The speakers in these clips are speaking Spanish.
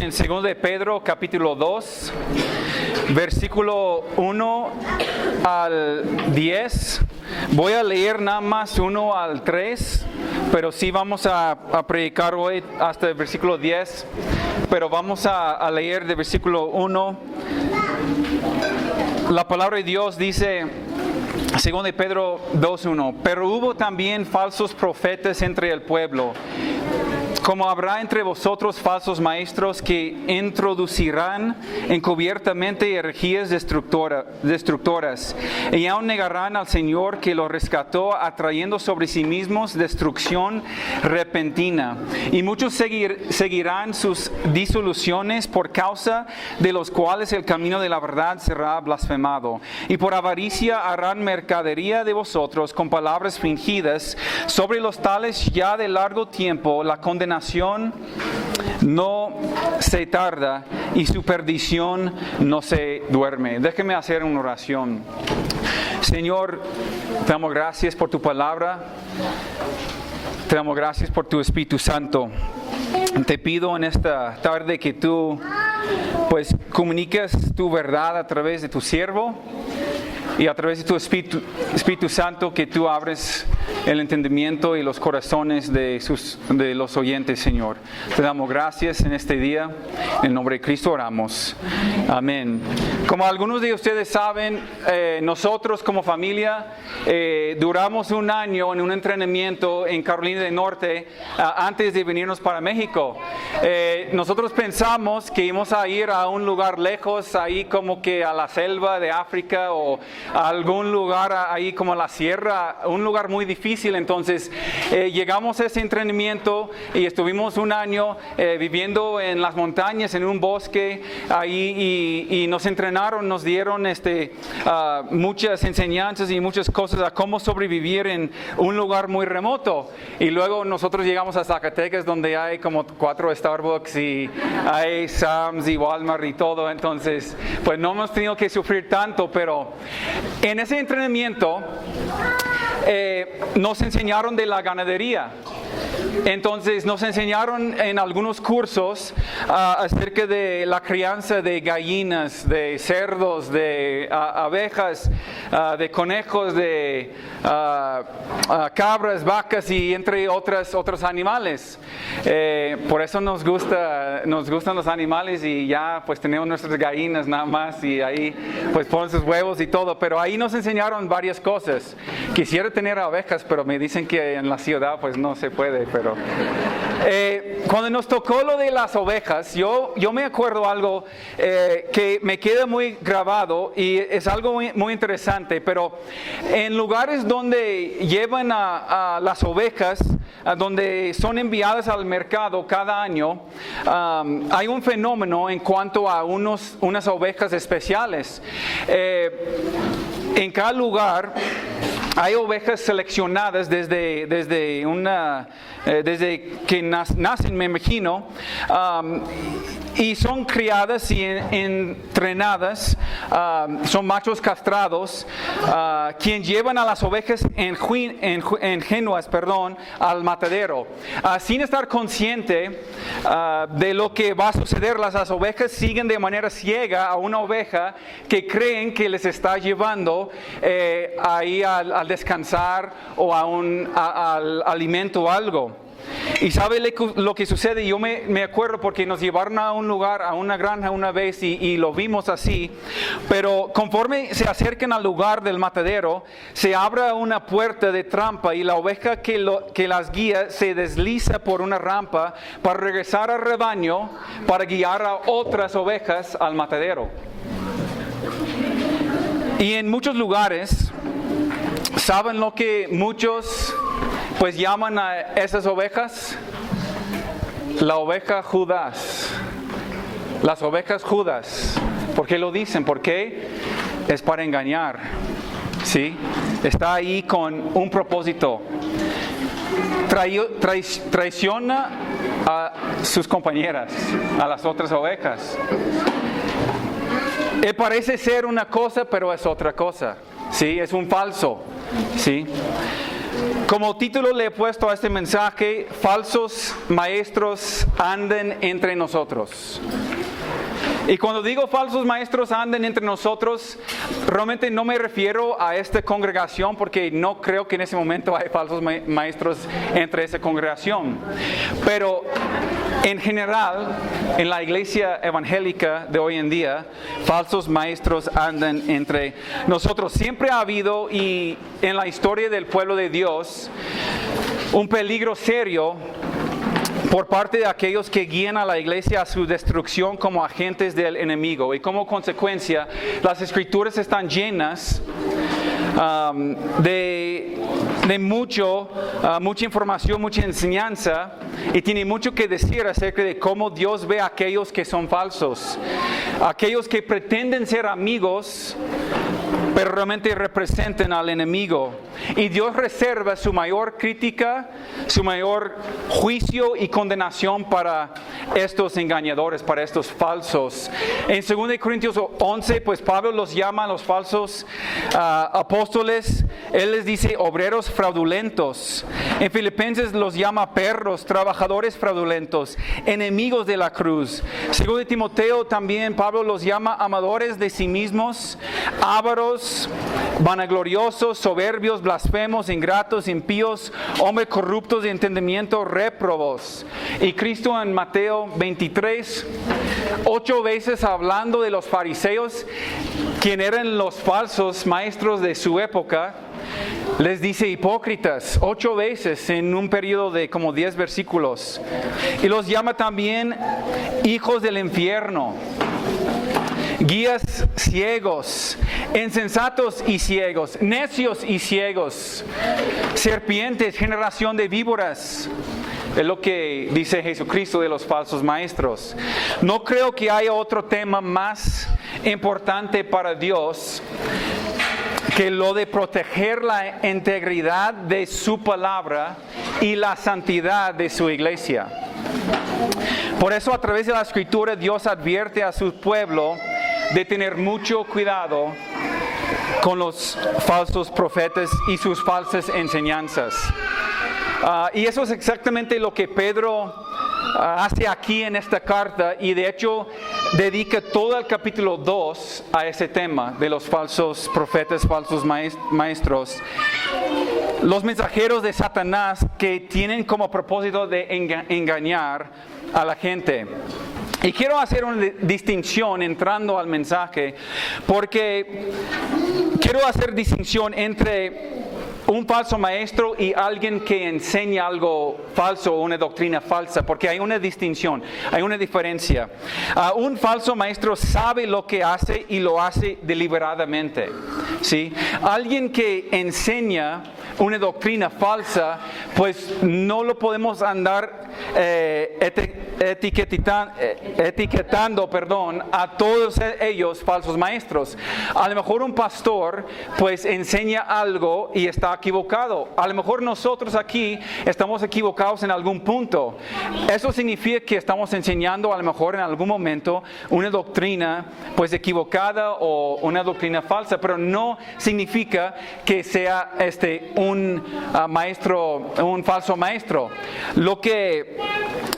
en 2 de Pedro capítulo 2, versículo 1 al 10. Voy a leer nada más 1 al 3, pero sí vamos a predicar hoy hasta el versículo 10, pero vamos a leer del versículo 1. La palabra de Dios dice, 2 de Pedro 2:1, pero hubo también falsos profetas entre el pueblo, como habrá entre vosotros falsos maestros que introducirán encubiertamente herejías destructoras, y aún negarán al Señor que los rescató, atrayendo sobre sí mismos destrucción repentina. Y muchos seguirán sus disoluciones, por causa de los cuales el camino de la verdad será blasfemado. Y por avaricia harán mercadería de vosotros con palabras fingidas. Sobre los tales ya de largo tiempo la condenación no se tarda y su perdición no se duerme. Déjeme hacer una oración. Señor, te damos gracias por tu palabra. Te damos gracias por tu Espíritu Santo. Te pido en esta tarde que tú pues comuniques tu verdad a través de tu siervo y a través de tu Espíritu Santo, que tú abres el entendimiento y los corazones de los oyentes, Señor. Te damos gracias en este día. En el nombre de Cristo oramos. Amén. Como algunos de ustedes saben, nosotros como familia duramos un año en un entrenamiento en Carolina del Norte antes de venirnos para México. Nosotros pensamos que íbamos a ir a un lugar lejos, ahí como que a la selva de África o a algún lugar ahí como la sierra, un lugar muy difícil. Entonces llegamos a ese entrenamiento y estuvimos un año viviendo en las montañas, en un bosque ahí, y nos entrenaron, nos dieron muchas enseñanzas y muchas cosas a cómo sobrevivir en un lugar muy remoto. Y luego nosotros llegamos a Zacatecas, donde hay como 4 Starbucks y hay Sam's y Walmart y todo. Entonces pues no hemos tenido que sufrir tanto, pero en ese entrenamiento nos enseñaron de la ganadería. Entonces nos enseñaron en algunos cursos acerca de la crianza de gallinas, de cerdos, de abejas, de conejos, de cabras, vacas y entre otros animales. Por eso nos gustan los animales, y ya pues tenemos nuestras gallinas nada más, y ahí pues ponen sus huevos y todo. Pero ahí nos enseñaron varias cosas. Quisiera tener abejas, pero me dicen que en la ciudad pues no se puede. Pero cuando nos tocó lo de las ovejas, yo me acuerdo algo que me queda muy grabado, y es algo muy interesante. Pero en lugares donde llevan a las ovejas, donde son enviadas al mercado cada año, hay un fenómeno en cuanto a unas ovejas especiales. En cada lugar hay ovejas seleccionadas desde que nacen, me imagino, y son criadas y entrenadas. Son machos castrados, quien llevan a las ovejas ingenuas, al matadero. Sin estar consciente de lo que va a suceder, las ovejas siguen de manera ciega a una oveja que creen que les está llevando ahí al descansar o al alimento o algo. Y ¿sabe lo que sucede? Yo me acuerdo porque nos llevaron a un lugar, a una granja una vez, y lo vimos así. Pero conforme se acercan al lugar del matadero, se abre una puerta de trampa, y la oveja que las guía se desliza por una rampa para regresar al rebaño, para guiar a otras ovejas al matadero. Y en muchos lugares, ¿saben lo que muchos pues llaman a esas ovejas? La oveja Judas. Las ovejas Judas. ¿Por qué lo dicen? Porque es para engañar. ¿Sí? Está ahí con un propósito. Traiciona a sus compañeras, a las otras ovejas. Parece ser una cosa, pero es otra cosa. ¿Sí? Es un falso. ¿Sí? Como título le he puesto a este mensaje, falsos maestros anden entre nosotros. Y cuando digo falsos maestros anden entre nosotros, realmente no me refiero a esta congregación porque no creo que en ese momento hay falsos maestros entre esa congregación. Pero en general, en la iglesia evangélica de hoy en día, falsos maestros andan entre nosotros. Siempre ha habido, y en la historia del pueblo de Dios, un peligro serio por parte de aquellos que guían a la iglesia a su destrucción como agentes del enemigo. Y como consecuencia, las escrituras están llenas de mucha información, mucha enseñanza, y tiene mucho que decir acerca de cómo Dios ve a aquellos que son falsos, aquellos que pretenden ser amigos, pero realmente representan al enemigo. Y Dios reserva su mayor crítica, su mayor juicio y condenación para estos engañadores, para estos falsos. En 2 Corintios 11, pues Pablo los llama a los falsos apóstoles. Él les dice obreros fraudulentos. En Filipenses los llama perros, trabajadores fraudulentos, enemigos de la cruz. 2 Timoteo también Pablo los llama amadores de sí mismos, ávaros, vanagloriosos, soberbios, blasfemos, ingratos, impíos, hombres corruptos de entendimiento, réprobos. Y Cristo en Mateo 23, 8 veces hablando de los fariseos, quien eran los falsos maestros de su época, les dice hipócritas 8 veces en un periodo de como 10 versículos. Y los llama también hijos del infierno, guías ciegos, insensatos y ciegos, necios y ciegos, serpientes, generación de víboras. Es lo que dice Jesucristo de los falsos maestros. No creo que haya otro tema más importante para Dios que lo de proteger la integridad de su palabra y la santidad de su iglesia. Por eso, a través de la Escritura, Dios advierte a su pueblo de tener mucho cuidado con los falsos profetas y sus falsas enseñanzas. Y eso es exactamente lo que Pedro hace aquí en esta carta, y de hecho dedica todo el capítulo 2 a ese tema de los falsos profetas, falsos maestros, los mensajeros de Satanás que tienen como propósito de engañar a la gente. Y quiero hacer una distinción entrando al mensaje, porque quiero hacer distinción entre un falso maestro y alguien que enseña algo falso o una doctrina falsa, porque hay una distinción, hay una diferencia. Un falso maestro sabe lo que hace y lo hace deliberadamente, ¿sí? Alguien que enseña una doctrina falsa, pues no lo podemos andar etiquetando a todos ellos falsos maestros. A lo mejor un pastor pues enseña algo y está equivocado. A lo mejor nosotros aquí estamos equivocados en algún punto. Eso significa que estamos enseñando a lo mejor en algún momento una doctrina pues equivocada o una doctrina falsa, pero no significa que sea un maestro, un falso maestro. Lo que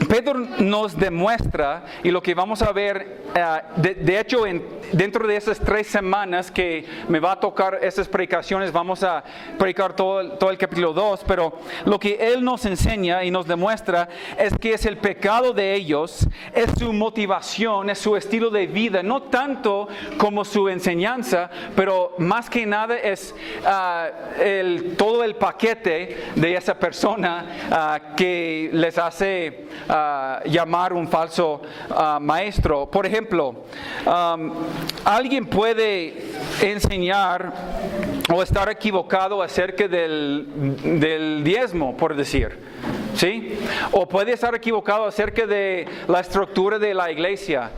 Pedro nos demuestra, y lo que vamos a ver, de hecho dentro de esas 3 semanas que me va a tocar esas predicaciones, vamos a predicar todo el capítulo 2, pero lo que él nos enseña y nos demuestra es que es el pecado de ellos, es su motivación, es su estilo de vida, no tanto como su enseñanza, pero más que nada es todo el paquete de esa persona que les hace llamar un falso maestro. Por ejemplo, alguien puede enseñar o estar equivocado acerca del diezmo, por decir. ¿sí? O puede estar equivocado acerca de la estructura de la iglesia,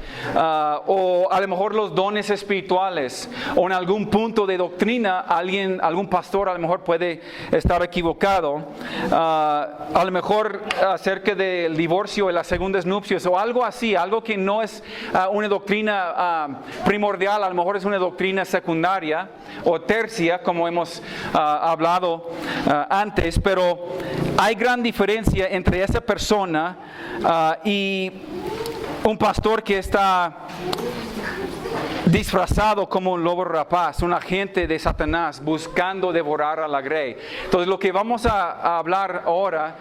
o a lo mejor los dones espirituales, o en algún punto de doctrina, algún pastor a lo mejor puede estar equivocado, a lo mejor acerca del divorcio y las segundas nupcias, o algo así, algo que no es una doctrina primordial, a lo mejor es una doctrina secundaria o tercia, como hemos hablado antes, pero hay gran diferencia entre esa persona y un pastor que está disfrazado como un lobo rapaz, un agente de Satanás buscando devorar a la grey. Entonces lo que vamos a hablar ahora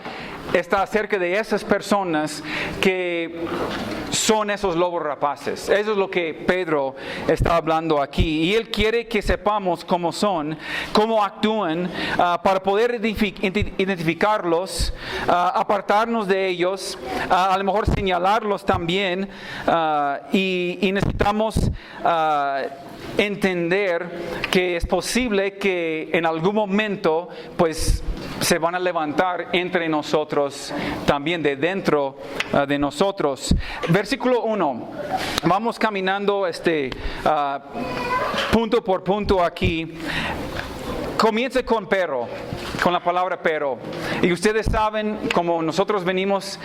está acerca de esas personas que son esos lobos rapaces. Eso es lo que Pedro está hablando aquí. Y él quiere que sepamos cómo son, cómo actúan, para poder identificarlos, apartarnos de ellos, a lo mejor señalarlos también, y necesitamos entender que es posible que en algún momento pues se van a levantar entre nosotros, también de dentro de nosotros. Versículo 1. Vamos caminando punto por punto aquí. Comienza con pero, con la palabra pero. Y ustedes saben, como nosotros venimos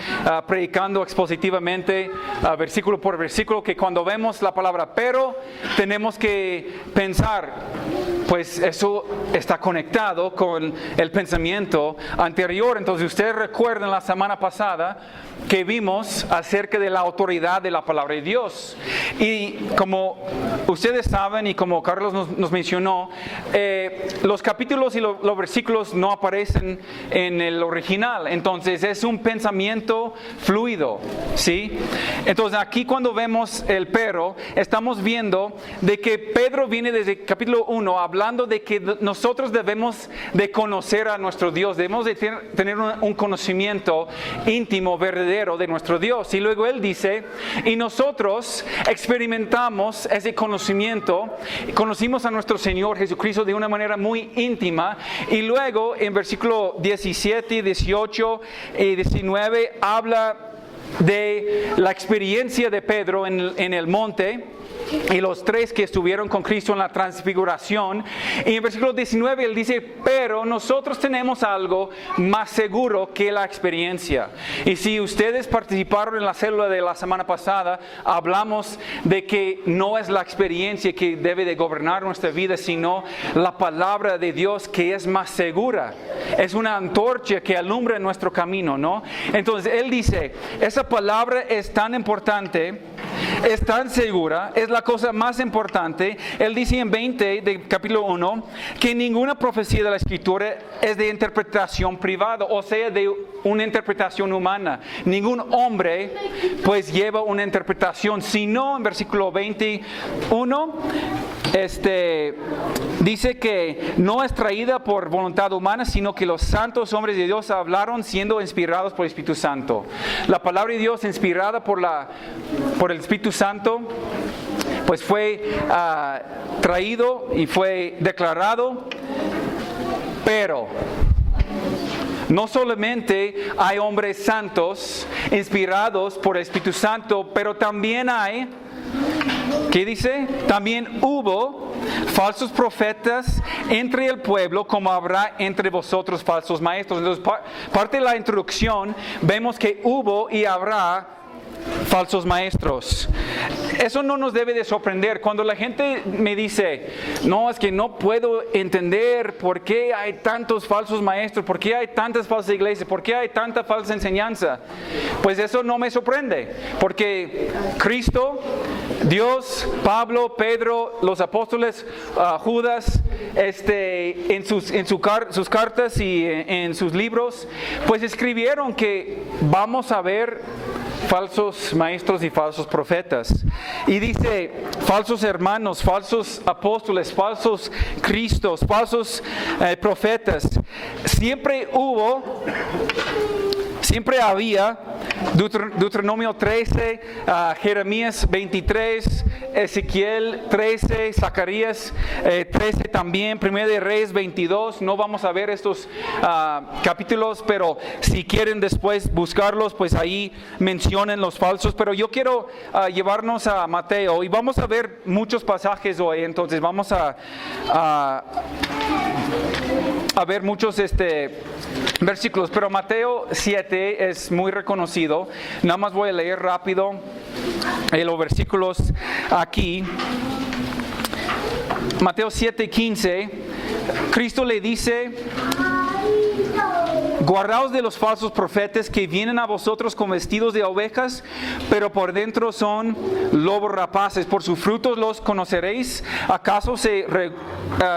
predicando expositivamente, versículo por versículo, que cuando vemos la palabra pero, tenemos que pensar, pues eso está conectado con el pensamiento anterior. Entonces ustedes recuerdan la semana pasada que vimos acerca de la autoridad de la palabra de Dios. Y como ustedes saben y como Carlos nos mencionó, los capítulos y los versículos no aparecen en el original. Entonces es un pensamiento fluido, ¿sí? Entonces aquí cuando vemos el pero, estamos viendo de que Pedro viene desde el capítulo 1 hablando de que nosotros debemos de conocer a nuestro Dios, debemos de tener un conocimiento íntimo, verdadero de nuestro Dios. Y luego él dice, y nosotros experimentamos ese conocimiento, conocimos a nuestro Señor Jesucristo de una manera muy íntima. Y luego en versículo 17, 18 y 19 habla de la experiencia de Pedro en el monte y los tres que estuvieron con Cristo en la transfiguración. Y en versículo 19 él dice, pero nosotros tenemos algo más seguro que la experiencia. Y si ustedes participaron en la célula de la semana pasada, hablamos de que no es la experiencia que debe de gobernar nuestra vida, sino la palabra de Dios, que es más segura. Es una antorcha que alumbra nuestro camino, ¿no? Entonces él dice, esa palabra es tan importante, es tan segura, es la cosa más importante. Él dice en 20 de capítulo 1 que ninguna profecía de la Escritura es de interpretación privada, o sea, de una interpretación humana. Ningún hombre pues lleva una interpretación, sino en versículo 21 dice que no es traída por voluntad humana, sino que los santos hombres de Dios hablaron siendo inspirados por el Espíritu Santo. La palabra de Dios inspirada por el Espíritu Santo pues fue traído y fue declarado. Pero no solamente hay hombres santos inspirados por el Espíritu Santo, pero también hay, ¿qué dice? También hubo falsos profetas entre el pueblo, como habrá entre vosotros falsos maestros. Entonces, parte de la introducción, vemos que hubo y habrá falsos maestros. Eso no nos debe de sorprender. Cuando la gente me dice, no, es que no puedo entender por qué hay tantos falsos maestros, por qué hay tantas falsas iglesias, por qué hay tanta falsa enseñanza, pues eso no me sorprende, porque Cristo, Dios, Pablo, Pedro, los apóstoles, Judas, en sus cartas y en sus libros, pues escribieron que vamos a ver falsos maestros y falsos profetas. Y dice, falsos hermanos, falsos apóstoles, falsos cristos, falsos profetas. Siempre había Deuteronomio 13, Jeremías 23, Ezequiel 13, Zacarías 13 también, Primera de Reyes 22. No vamos a ver estos capítulos, pero si quieren después buscarlos, pues ahí mencionen los falsos. Pero yo quiero llevarnos a Mateo y vamos a ver muchos pasajes hoy. Entonces vamos a ver muchos versículos, pero Mateo 7 es muy reconocido. Nada más voy a leer rápido los versículos aquí. Mateo 7:15, Cristo le dice: guardaos de los falsos profetas que vienen a vosotros con vestidos de ovejas, pero por dentro son lobos rapaces. Por sus frutos los conoceréis. ¿Acaso se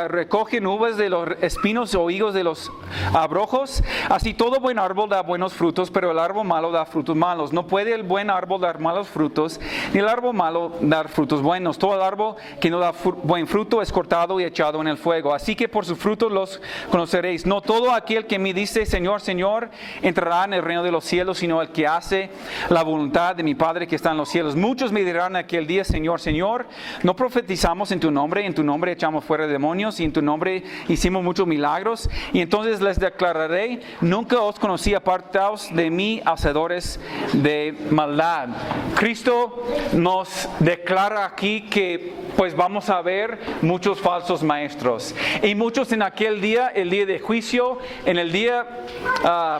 recogen uvas de los espinos o higos de los abrojos? Así todo buen árbol da buenos frutos, pero el árbol malo da frutos malos. No puede el buen árbol dar malos frutos, ni el árbol malo dar frutos buenos. Todo el árbol que no da buen fruto es cortado y echado en el fuego. Así que por sus frutos los conoceréis. No todo aquel que me dice Señor, Señor, entrará en el reino de los cielos, sino el que hace la voluntad de mi Padre que está en los cielos. Muchos me dirán aquel día: Señor, Señor, no profetizamos en tu nombre echamos fuera demonios, y en tu nombre hicimos muchos milagros. Y entonces les declararé: nunca os conocí, apartaos de mí, hacedores de maldad. Cristo nos declara aquí que pues vamos a ver muchos falsos maestros, y muchos en aquel día, el día de juicio, en el día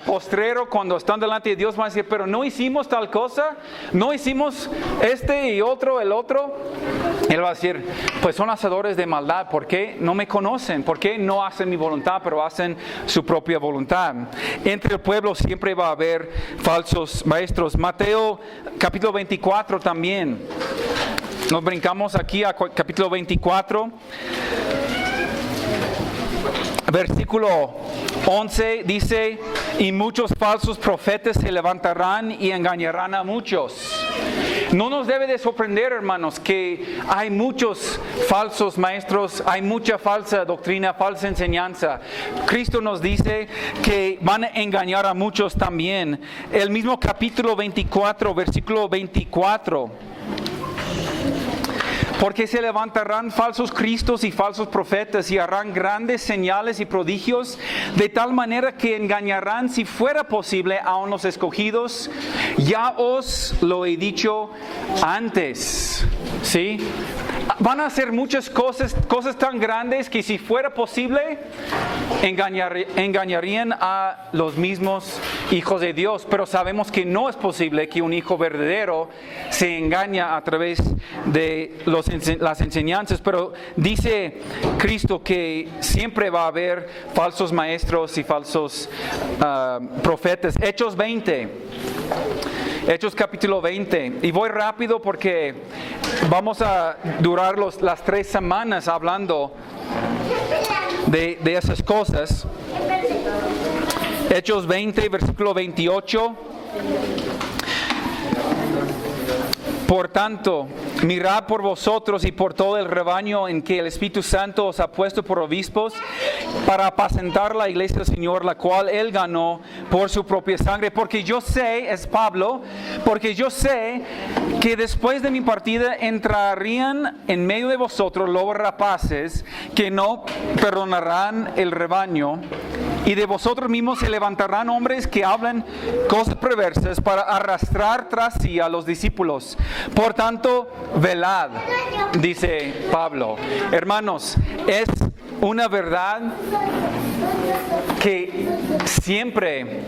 postrero, cuando están delante de Dios, van a decir: pero no hicimos tal cosa, no hicimos el otro. Él va a decir: pues son hacedores de maldad. ¿Por qué no me conocen? ¿Por qué no hacen mi voluntad, pero hacen su propia voluntad? Entre el pueblo siempre va a haber falsos maestros. Mateo capítulo 24 también. Nos brincamos aquí a capítulo 24. Versículo 11 dice: y muchos falsos profetas se levantarán y engañarán a muchos. No nos debe de sorprender, hermanos, que hay muchos falsos maestros, hay mucha falsa doctrina, falsa enseñanza. Cristo nos dice que van a engañar a muchos también. El mismo capítulo 24, versículo 24. Porque se levantarán falsos cristos y falsos profetas y harán grandes señales y prodigios, de tal manera que engañarán, si fuera posible, aun los escogidos. Ya os lo he dicho antes. ¿Sí? Van a hacer muchas cosas tan grandes que, si fuera posible, engañarían a los mismos hijos de Dios. Pero sabemos que no es posible que un hijo verdadero se engaña a través de las enseñanzas. Pero dice Cristo que siempre va a haber falsos maestros y falsos profetas. Hechos 20. Hechos capítulo 20. Y voy rápido porque vamos a durar las 3 semanas hablando de esas cosas. Hechos 20, versículo 28. Por tanto, mirad por vosotros y por todo el rebaño en que el Espíritu Santo os ha puesto por obispos, para apacentar la iglesia del Señor, la cual Él ganó por su propia sangre. Porque yo sé, es Pablo, porque yo sé que después de mi partida entrarían en medio de vosotros lobos rapaces, que no perdonarán el rebaño. Y de vosotros mismos se levantarán hombres que hablan cosas perversas para arrastrar tras sí a los discípulos. Por tanto, velad, dice Pablo. Hermanos, es una verdad que siempre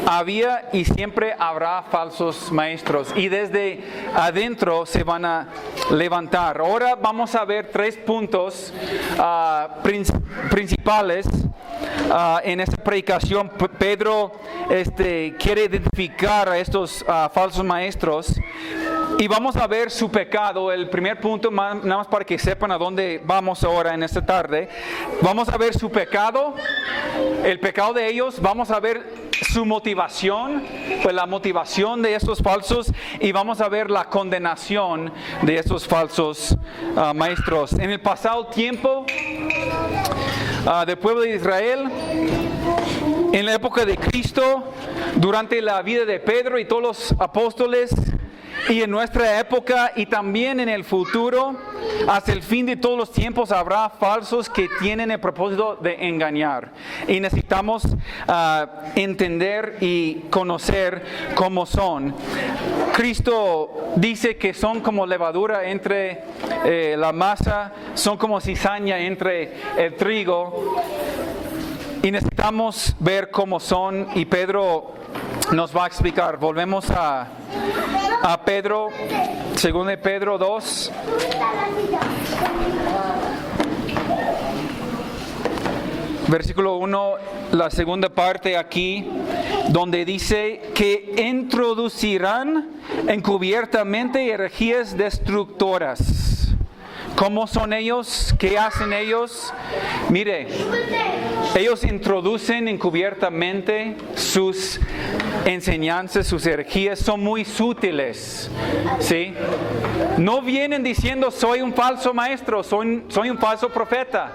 había y siempre habrá falsos maestros, y desde adentro se van a levantar. Ahora vamos a ver 3 puntos principales en esta predicación. Pedro quiere identificar a estos falsos maestros, y vamos a ver su pecado. El primer punto, nada más para que sepan a dónde vamos ahora en esta tarde. Vamos a ver su pecado, el pecado de ellos. Vamos a ver su motivación, pues la motivación de estos falsos, y vamos a ver la condenación de estos falsos maestros. En el pasado tiempo del pueblo de Israel, en la época de Cristo, durante la vida de Pedro y todos los apóstoles, y en nuestra época y también en el futuro, hasta el fin de todos los tiempos habrá falsos que tienen el propósito de engañar. Y necesitamos entender y conocer cómo son. Cristo dice que son como levadura entre la masa, son como cizaña entre el trigo. Y necesitamos ver cómo son, y Pedro nos va a explicar. Volvemos a Pedro, 2 de Pedro 2. Versículo 1, la segunda parte aquí, donde dice que introducirán encubiertamente herejías destructoras. ¿Cómo son ellos? ¿Qué hacen ellos? Mire, ellos introducen encubiertamente sus enseñanzas, sus herejías, son muy sutiles, ¿sí? No vienen diciendo soy un falso maestro, soy un falso profeta,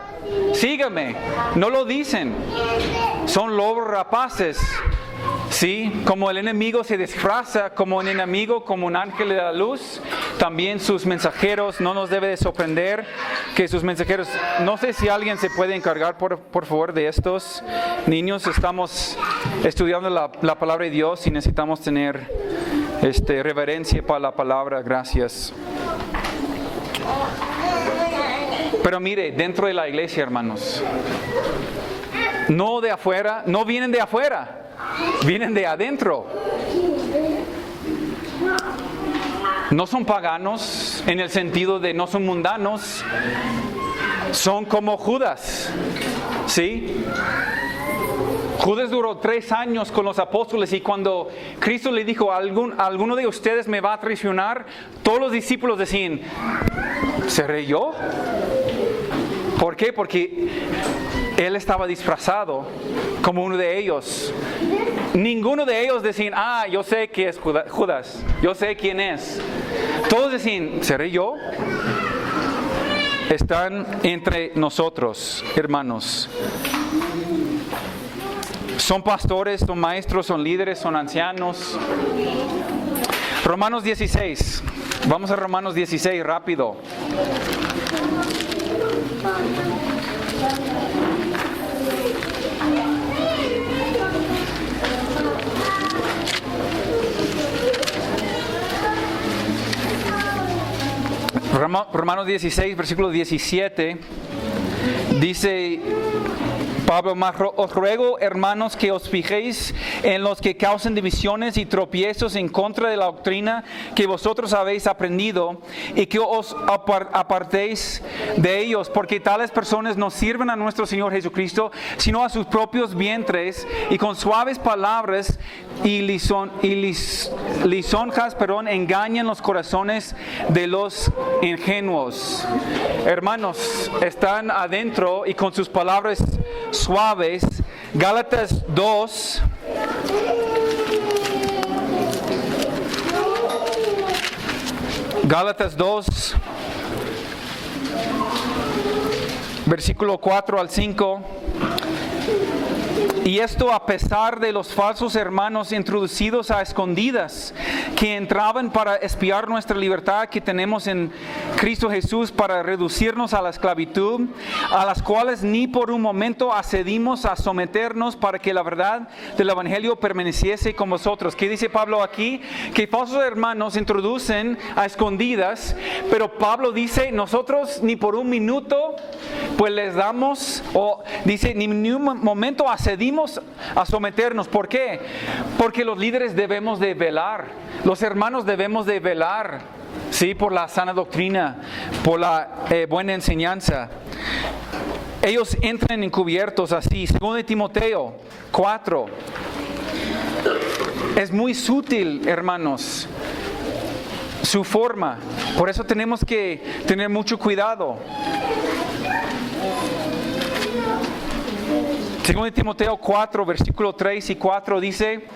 sígame. No lo dicen. Son lobos rapaces. Sí, como el enemigo se disfraza como un enemigo, como un ángel de la luz, también sus mensajeros. No nos debe de sorprender que sus mensajeros, no sé si alguien se puede encargar por favor de estos niños. Estamos estudiando la palabra de Dios y necesitamos tener reverencia para la palabra. Gracias. Pero mire, dentro de la iglesia, hermanos, no de afuera, no vienen de afuera. Vienen de adentro. No son paganos en el sentido de no son mundanos. Son como Judas. ¿Sí? Judas duró 3 años con los apóstoles, y cuando Cristo le dijo alguno de ustedes me va a traicionar, todos los discípulos decían, ¿seré yo? ¿Por qué? Porque él estaba disfrazado como uno de ellos. Ninguno de ellos decían, yo sé que es Judas, yo sé quién es. Todos decían, ¿seré yo? Están entre nosotros, hermanos. Son pastores, son maestros, son líderes, son ancianos. Romanos 16. Vamos a Romanos 16, rápido. Romanos 16, versículo 17, dice Pablo, os ruego, hermanos, que os fijéis en los que causan divisiones y tropiezos en contra de la doctrina que vosotros habéis aprendido, y que os apartéis de ellos, porque tales personas no sirven a nuestro Señor Jesucristo, sino a sus propios vientres, y con suaves palabras y lisonjas, engañan los corazones de los ingenuos. Hermanos, están adentro y con sus palabras suaves. Gálatas 2. Gálatas 2, versículo 4 al 5. Y esto a pesar de los falsos hermanos introducidos a escondidas, que entraban para espiar nuestra libertad que tenemos en Cristo Jesús, para reducirnos a la esclavitud, a las cuales ni por un momento accedimos a someternos, para que la verdad del Evangelio permaneciese con vosotros. ¿Qué dice Pablo aquí? Que falsos hermanos introducen a escondidas, pero Pablo dice, nosotros ni por un minuto pues les damos, o dice, ni un momento accedimos a someternos. ¿Por qué? Porque los líderes debemos de velar, los hermanos debemos de velar, ¿sí? Por la sana doctrina, por la buena enseñanza. Ellos entran encubiertos así. 2 Timoteo 4. Es muy sutil, hermanos, su forma. Por eso tenemos que tener mucho cuidado. Segundo Timoteo 4, versículo 3 y 4 dice: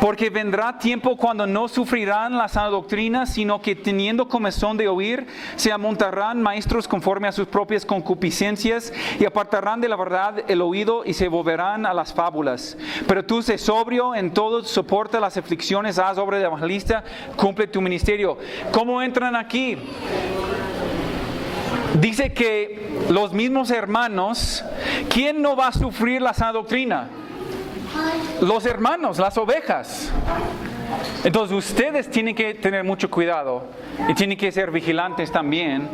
porque vendrá tiempo cuando no sufrirán la sana doctrina, sino que teniendo comezón de oír, se amontarán maestros conforme a sus propias concupiscencias y apartarán de la verdad el oído y se volverán a las fábulas. Pero tú sé sobrio en todo, soporta las aflicciones, haz obra de evangelista, cumple tu ministerio. ¿Cómo entran aquí? Dice que los mismos hermanos, ¿quién no va a sufrir la sana doctrina? Los hermanos, las ovejas. Entonces ustedes tienen que tener mucho cuidado y tienen que ser vigilantes también.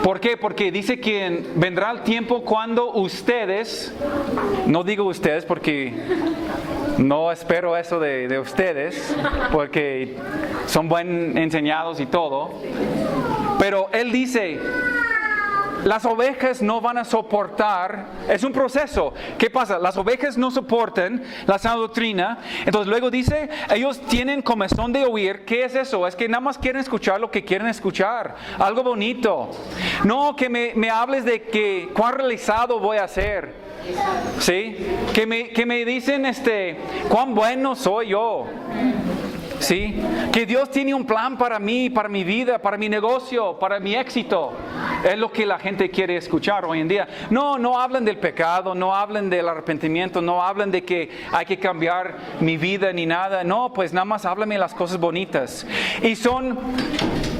¿Por qué? Porque dice que vendrá el tiempo cuando ustedes, no digo ustedes porque no espero eso de ustedes, porque son buen enseñados y todo, pero él dice: las ovejas no van a soportar, es un proceso. ¿Qué pasa? Las ovejas no soportan la sana doctrina, entonces luego dice, ellos tienen comezón de oír. ¿Qué es eso? Es que nada más quieren escuchar lo que quieren escuchar, algo bonito. No que me hables de que cuán realizado voy a ser, ¿sí? Que me dicen cuán bueno soy yo. ¿Sí? Que Dios tiene un plan para mí, para mi vida, para mi negocio, para mi éxito. Es lo que la gente quiere escuchar hoy en día. No hablan del pecado, no hablan del arrepentimiento, no hablan de que hay que cambiar mi vida ni nada. No, pues nada más háblame las cosas bonitas. Y son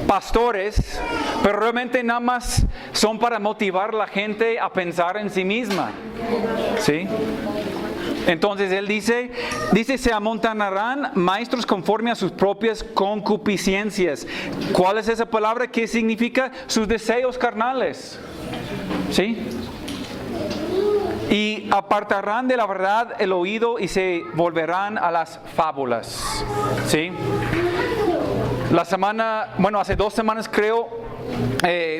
pastores, pero realmente nada más son para motivar a la gente a pensar en sí misma. ¿Sí? Entonces él dice, se amontonarán maestros conforme a sus propias concupiscencias. ¿Cuál es esa palabra? ¿Qué significa? Sus deseos carnales. ¿Sí? Y apartarán de la verdad el oído y se volverán a las fábulas. ¿Sí? Hace 2 semanas creo,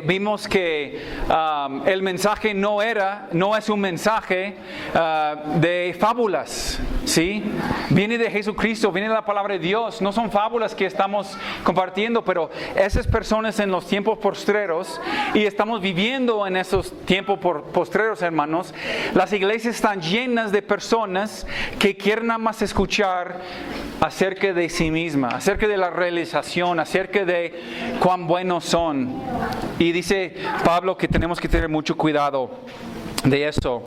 vimos que el mensaje no es un mensaje de fábulas, ¿sí? Viene de Jesucristo, viene de la palabra de Dios. No son fábulas que estamos compartiendo, pero esas personas en los tiempos postreros, y estamos viviendo en esos tiempos postreros, hermanos, las iglesias están llenas de personas que quieren nada más escuchar acerca de sí misma, acerca de la realización, acerca de cuán buenos son. Y dice Pablo que tenemos que tener mucho cuidado de eso.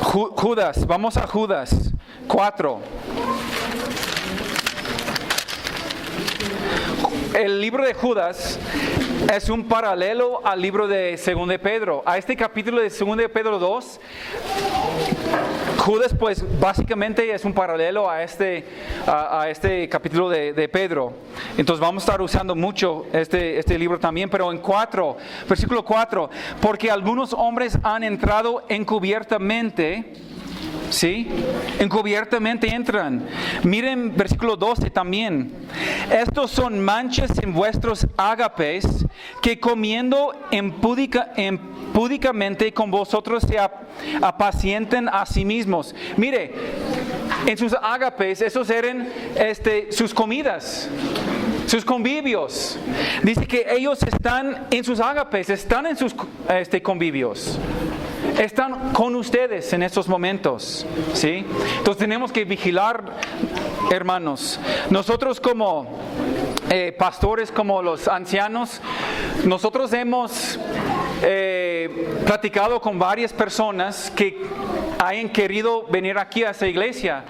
Judas, vamos a Judas 4. El libro de Judas es un paralelo al libro de 2 de Pedro. A este capítulo de 2 de Pedro 2, Judas pues básicamente es un paralelo a este capítulo de Pedro. Entonces vamos a estar usando mucho este libro también, pero en versículo 4, porque algunos hombres han entrado encubiertamente. ¿Sí? Encubiertamente entran. Miren versículo 12 también. Estos son manchas en vuestros ágapes, que comiendo impúdicamente con vosotros se apacienten a sí mismos. Mire, en sus ágapes, esos eran sus comidas, sus convivios. Dice que ellos están en sus ágapes, están en sus convivios. Están con ustedes en estos momentos, ¿sí? Entonces tenemos que vigilar, hermanos. Nosotros como pastores, como los ancianos, nosotros hemos platicado con varias personas que hayan querido venir aquí a esta iglesia.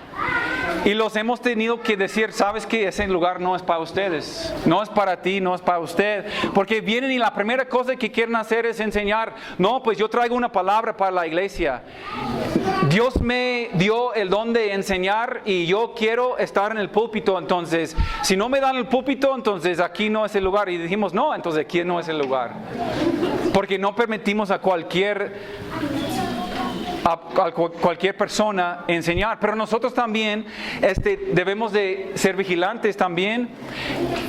Y los hemos tenido que decir, sabes que ese lugar no es para ustedes, no es para ti, no es para usted, porque vienen y la primera cosa que quieren hacer es enseñar, no, pues yo traigo una palabra para la iglesia. Dios me dio el don de enseñar y yo quiero estar en el púlpito, entonces si no me dan el púlpito, entonces aquí no es el lugar. Y dijimos, no, entonces aquí no es el lugar, porque no permitimos a cualquier persona enseñar, pero nosotros también debemos de ser vigilantes también.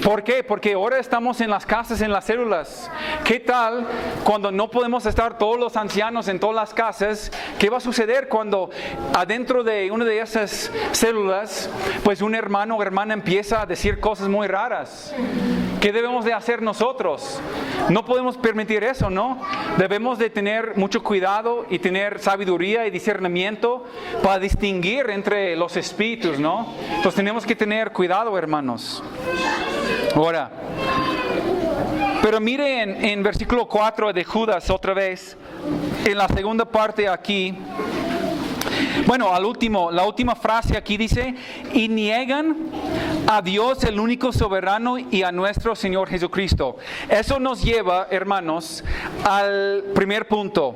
¿Por qué? Porque ahora estamos en las casas, en las células. ¿Qué tal cuando no podemos estar todos los ancianos en todas las casas? ¿Qué va a suceder cuando adentro de una de esas células, pues un hermano o hermana empieza a decir cosas muy raras? ¿Qué debemos de hacer nosotros? No podemos permitir eso, ¿no? Debemos de tener mucho cuidado y tener sabiduría sabiduría y discernimiento para distinguir entre los espíritus, ¿no? Entonces tenemos que tener cuidado, hermanos. Ahora, pero mire en versículo 4 de Judas otra vez, en la segunda parte aquí. Bueno, la última frase aquí dice, y niegan a Dios el único soberano y a nuestro Señor Jesucristo. Eso nos lleva, hermanos, al primer punto,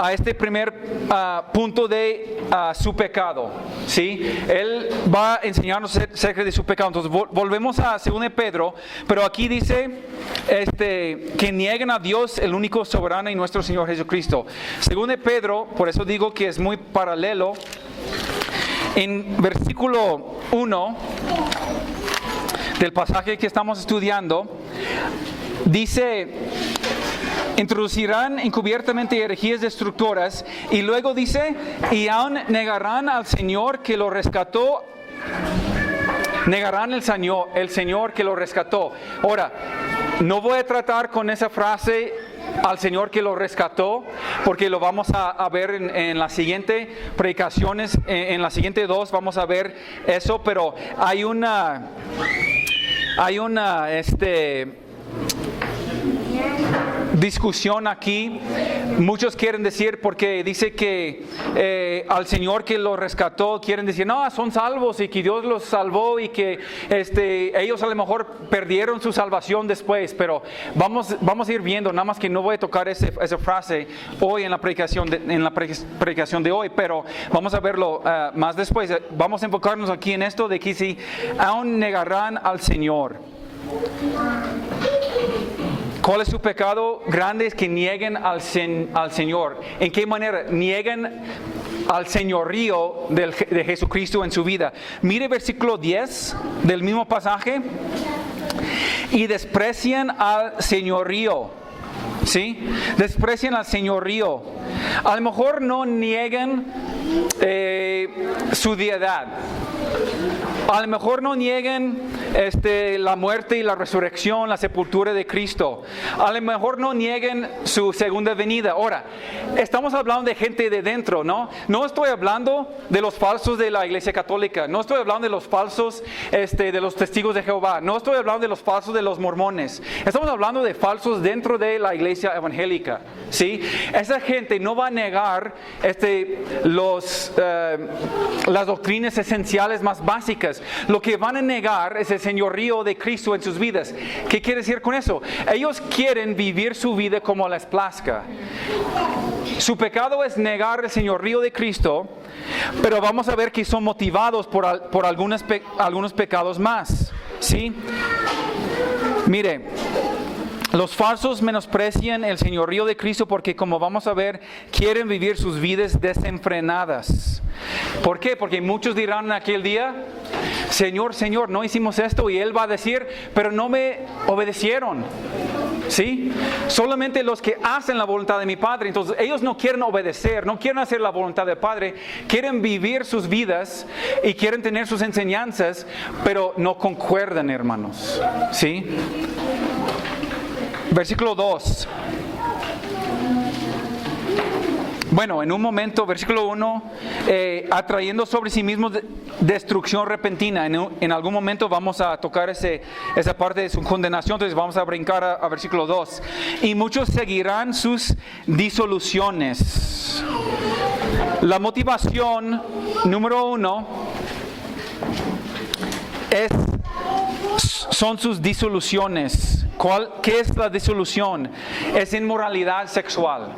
a este primer punto de su pecado, ¿sí? Él va a enseñarnos acerca de su pecado. Entonces volvemos a 2 Pedro, pero aquí dice que niegan a Dios el único soberano y nuestro Señor Jesucristo. 2 Pedro, por eso digo que es muy paralelo. En versículo 1 del pasaje que estamos estudiando, dice, introducirán encubiertamente herejías destructoras, y luego dice, y aún negarán al Señor que lo rescató. Negarán el Señor que lo rescató. Ahora, no voy a tratar con esa frase al Señor que lo rescató, porque lo vamos a ver en las siguientes predicaciones, en las siguientes dos vamos a ver eso, pero hay una discusión aquí. Muchos quieren decir, porque dice que al Señor que los rescató, quieren decir, no, son salvos y que Dios los salvó y que ellos a lo mejor perdieron su salvación después, pero vamos a ir viendo, nada más que no voy a tocar esa frase hoy en la predicación de hoy, pero vamos a verlo más después. Vamos a enfocarnos aquí en esto de que si aún negarán al Señor. ¿Cuál es su pecado grande? Es que nieguen al Señor. ¿En qué manera? Niegan al señorío de Jesucristo en su vida. Mire versículo 10 del mismo pasaje. Y desprecian al señorío. ¿Sí? Desprecian al señorío. A lo mejor no niegan su deidad. A lo mejor no nieguen la muerte y la resurrección, la sepultura de Cristo. A lo mejor no nieguen su segunda venida. Ahora, estamos hablando de gente de dentro, ¿no? No estoy hablando de los falsos de la Iglesia Católica. No estoy hablando de los falsos de los testigos de Jehová. No estoy hablando de los falsos de los mormones. Estamos hablando de falsos dentro de la Iglesia evangélica, ¿sí? Esa gente no va a negar las doctrinas esenciales más básicas. Lo que van a negar es el señorío de Cristo en sus vidas. ¿Qué quiere decir con eso? Ellos quieren vivir su vida como les plazca. Su pecado es negar el señorío de Cristo, pero vamos a ver que son motivados por algunos pecados más, ¿sí? Mire, los falsos menosprecian el señorío de Cristo porque, como vamos a ver, quieren vivir sus vidas desenfrenadas. ¿Por qué? Porque muchos dirán en aquel día, Señor, Señor, no hicimos esto, y Él va a decir, pero no me obedecieron. ¿Sí? Solamente los que hacen la voluntad de mi Padre. Entonces ellos no quieren obedecer, no quieren hacer la voluntad del Padre, quieren vivir sus vidas y quieren tener sus enseñanzas, pero no concuerdan, hermanos. ¿Sí? Versículo 2. Bueno, en un momento, versículo 1, atrayendo sobre sí mismo destrucción repentina. En algún momento vamos a tocar esa parte de su condenación, entonces vamos a brincar a versículo 2. Y muchos seguirán sus disoluciones. La motivación número 1 son sus disoluciones. ¿Qué es la disolución? Es inmoralidad sexual.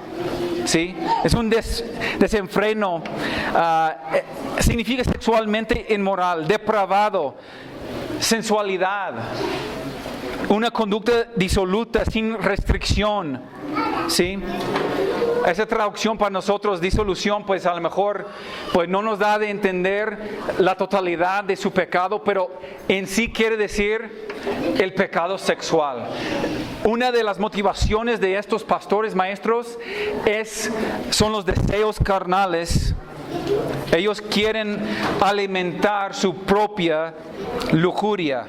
¿Sí? Es un desenfreno. Significa sexualmente inmoral, depravado, sensualidad, una conducta disoluta, sin restricción. ¿Sí? Esa traducción para nosotros, disolución, pues a lo mejor pues no nos da de entender la totalidad de su pecado, pero en sí quiere decir el pecado sexual. Una de las motivaciones de estos pastores maestros son los deseos carnales. Ellos quieren alimentar su propia lujuria.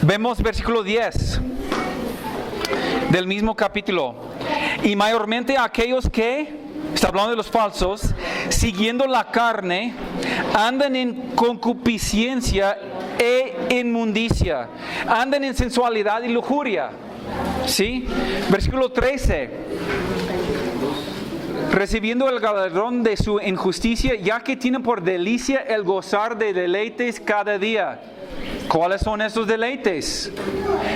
Vemos versículo 10 del mismo capítulo. Y mayormente aquellos que está hablando de los falsos, siguiendo la carne, andan en concupiscencia e inmundicia, andan en sensualidad y lujuria. ¿Sí? Versículo 13. Recibiendo el galardón de su injusticia, ya que tienen por delicia el gozar de deleites cada día. ¿Cuáles son esos deleites?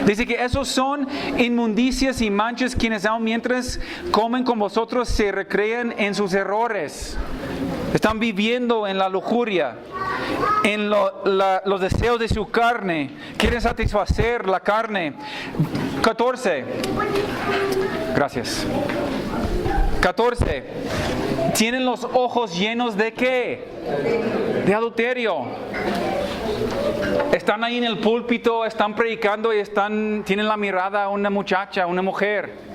Dice que esos son inmundicias y manchas quienes aun mientras comen con vosotros se recrean en sus errores. Están viviendo en la lujuria, en los deseos de su carne. Quieren satisfacer la carne. 14. Gracias. 14. Tienen los ojos llenos de ¿qué? De adulterio. Están ahí en el púlpito, están predicando y tienen la mirada a una muchacha, a una mujer.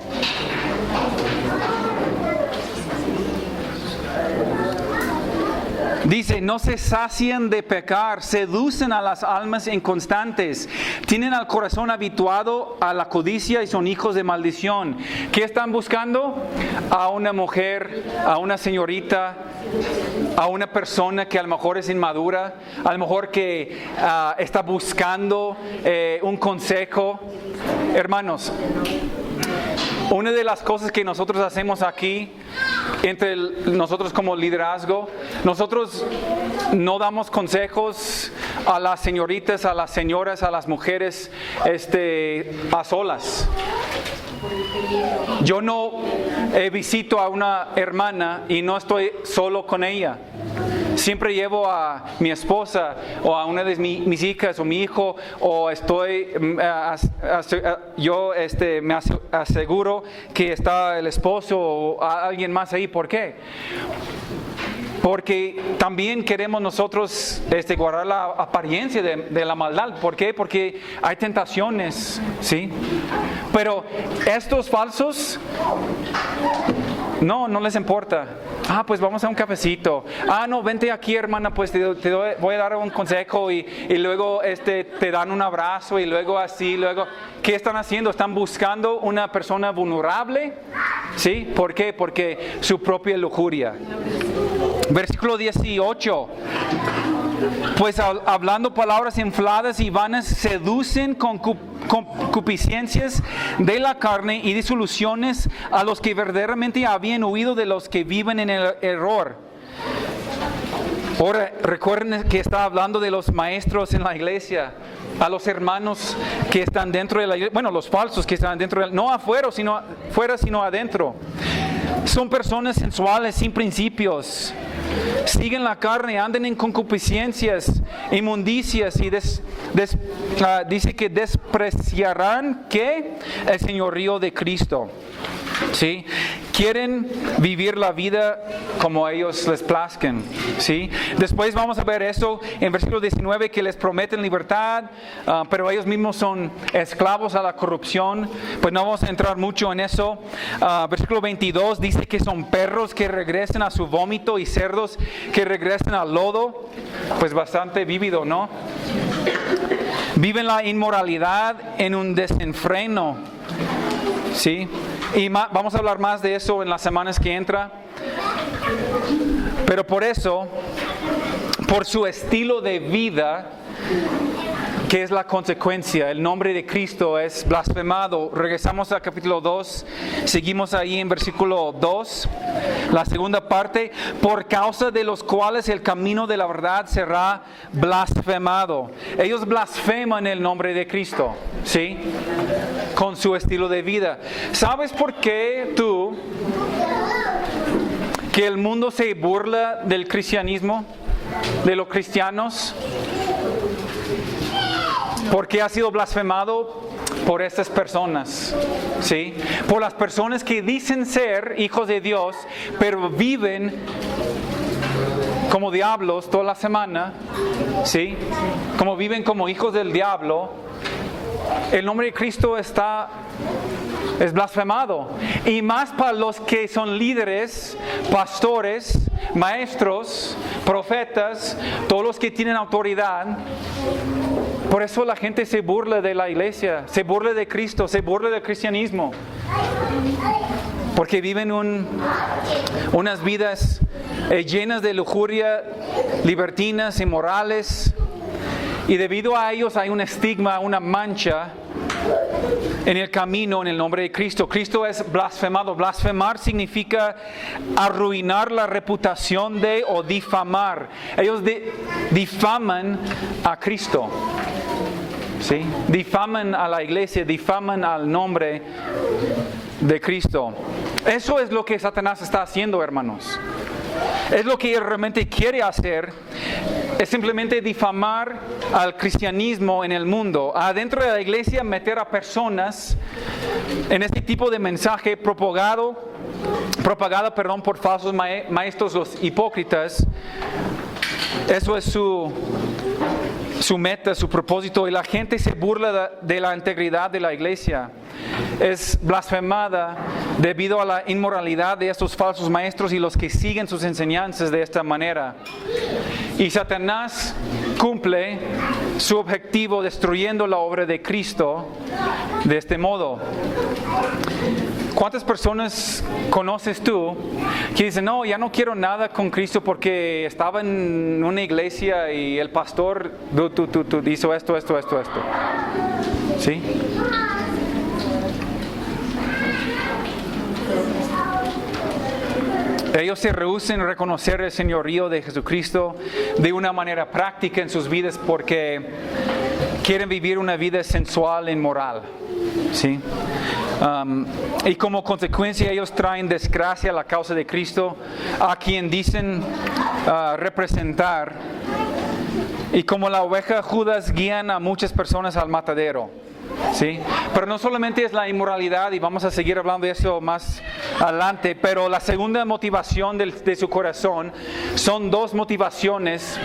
Dice, no se sacian de pecar, seducen a las almas inconstantes, tienen al corazón habituado a la codicia y son hijos de maldición. ¿Qué están buscando? A una mujer, a una señorita, a una persona que a lo mejor es inmadura, a lo mejor que está buscando un consejo. Hermanos, una de las cosas que nosotros hacemos aquí, entre nosotros como liderazgo, nosotros no damos consejos a las señoritas, a las señoras, a las mujeres a solas. Yo no visito a una hermana y no estoy solo con ella. Siempre llevo a mi esposa o a una de mis hijas o mi hijo, o me aseguro que está el esposo o alguien más ahí. ¿Por qué? Porque también queremos nosotros guardar la apariencia de la maldad. ¿Por qué? Porque hay tentaciones, ¿sí? Pero estos falsos, no les importa. Pues vamos a un cafecito. No, vente aquí, hermana, pues voy a dar un consejo y luego te dan un abrazo y luego así, luego. ¿Qué están haciendo? Están buscando una persona vulnerable, ¿sí? ¿Por qué? Porque su propia lujuria. Versículo 18. Pues hablando palabras infladas y vanas, seducen con concupiscencias de la carne y disoluciones a los que verdaderamente habían huido de los que viven en el error. Ahora, recuerden que está hablando de los maestros en la iglesia, a los hermanos que están dentro de la iglesia, bueno, los falsos que están dentro de la, no afuera, sino adentro. Son personas sensuales sin principios. Siguen la carne, andan en concupiscencias, inmundicias y dice que despreciarán ¿qué? El señorío de Cristo. ¿Sí? Quieren vivir la vida como a ellos les plazcan, ¿sí? Después vamos a ver eso en versículo 19, que les prometen libertad, pero ellos mismos son esclavos a la corrupción. Pues no vamos a entrar mucho en eso. Versículo 22 dice que son perros que regresen a su vómito y cerdos que regresen al lodo. Pues bastante vívido, ¿no? Viven la inmoralidad en un desenfreno, ¿sí? Y vamos a hablar más de eso en las semanas que entra. Pero por eso, por su estilo de vida, que es la consecuencia, el nombre de Cristo es blasfemado. Regresamos al capítulo 2, seguimos ahí en versículo 2, la segunda parte, por causa de los cuales el camino de la verdad será blasfemado. Ellos blasfeman el nombre de Cristo, ¿sí? Con su estilo de vida. ¿Sabes por qué que el mundo se burla del cristianismo, de los cristianos? Porque ha sido blasfemado por estas personas, ¿sí? Por las personas que dicen ser hijos de Dios, pero viven como diablos toda la semana, ¿sí? Como viven como hijos del diablo. El nombre de Cristo es blasfemado. Y más para los que son líderes, pastores, maestros, profetas, todos los que tienen autoridad. Por eso la gente se burla de la iglesia, se burla de Cristo, se burla del cristianismo. porque viven unas vidas llenas de lujuria, libertinas, inmorales, y debido a ellos hay un estigma, una mancha en el camino en el nombre de Cristo. Cristo es blasfemado. Blasfemar significa arruinar la reputación de o difamar. Ellos difaman a Cristo. ¿Sí? Difaman a la iglesia, difaman al nombre de Cristo. Eso es lo que Satanás está haciendo, hermanos. Es lo que él realmente quiere hacer. Es simplemente difamar al cristianismo en el mundo. Adentro de la iglesia meter a personas en este tipo de mensaje propagado por falsos maestros, los hipócritas. Eso es su meta, su propósito, y la gente se burla de la integridad de la iglesia. Es blasfemada debido a la inmoralidad de estos falsos maestros y los que siguen sus enseñanzas de esta manera. Y Satanás cumple su objetivo destruyendo la obra de Cristo de este modo. ¿Cuántas personas conoces tú que dicen, no, ya no quiero nada con Cristo porque estaba en una iglesia y el pastor hizo esto? ¿Sí? Ellos se rehúsan a reconocer el señorío de Jesucristo de una manera práctica en sus vidas porque quieren vivir una vida sensual e inmoral. ¿Sí? Y como consecuencia ellos traen desgracia a la causa de Cristo, a quien dicen representar. Y como la oveja Judas guían a muchas personas al matadero. ¿Sí? Pero no solamente es la inmoralidad, y vamos a seguir hablando de eso más adelante, pero la segunda motivación de su corazón son dos motivaciones.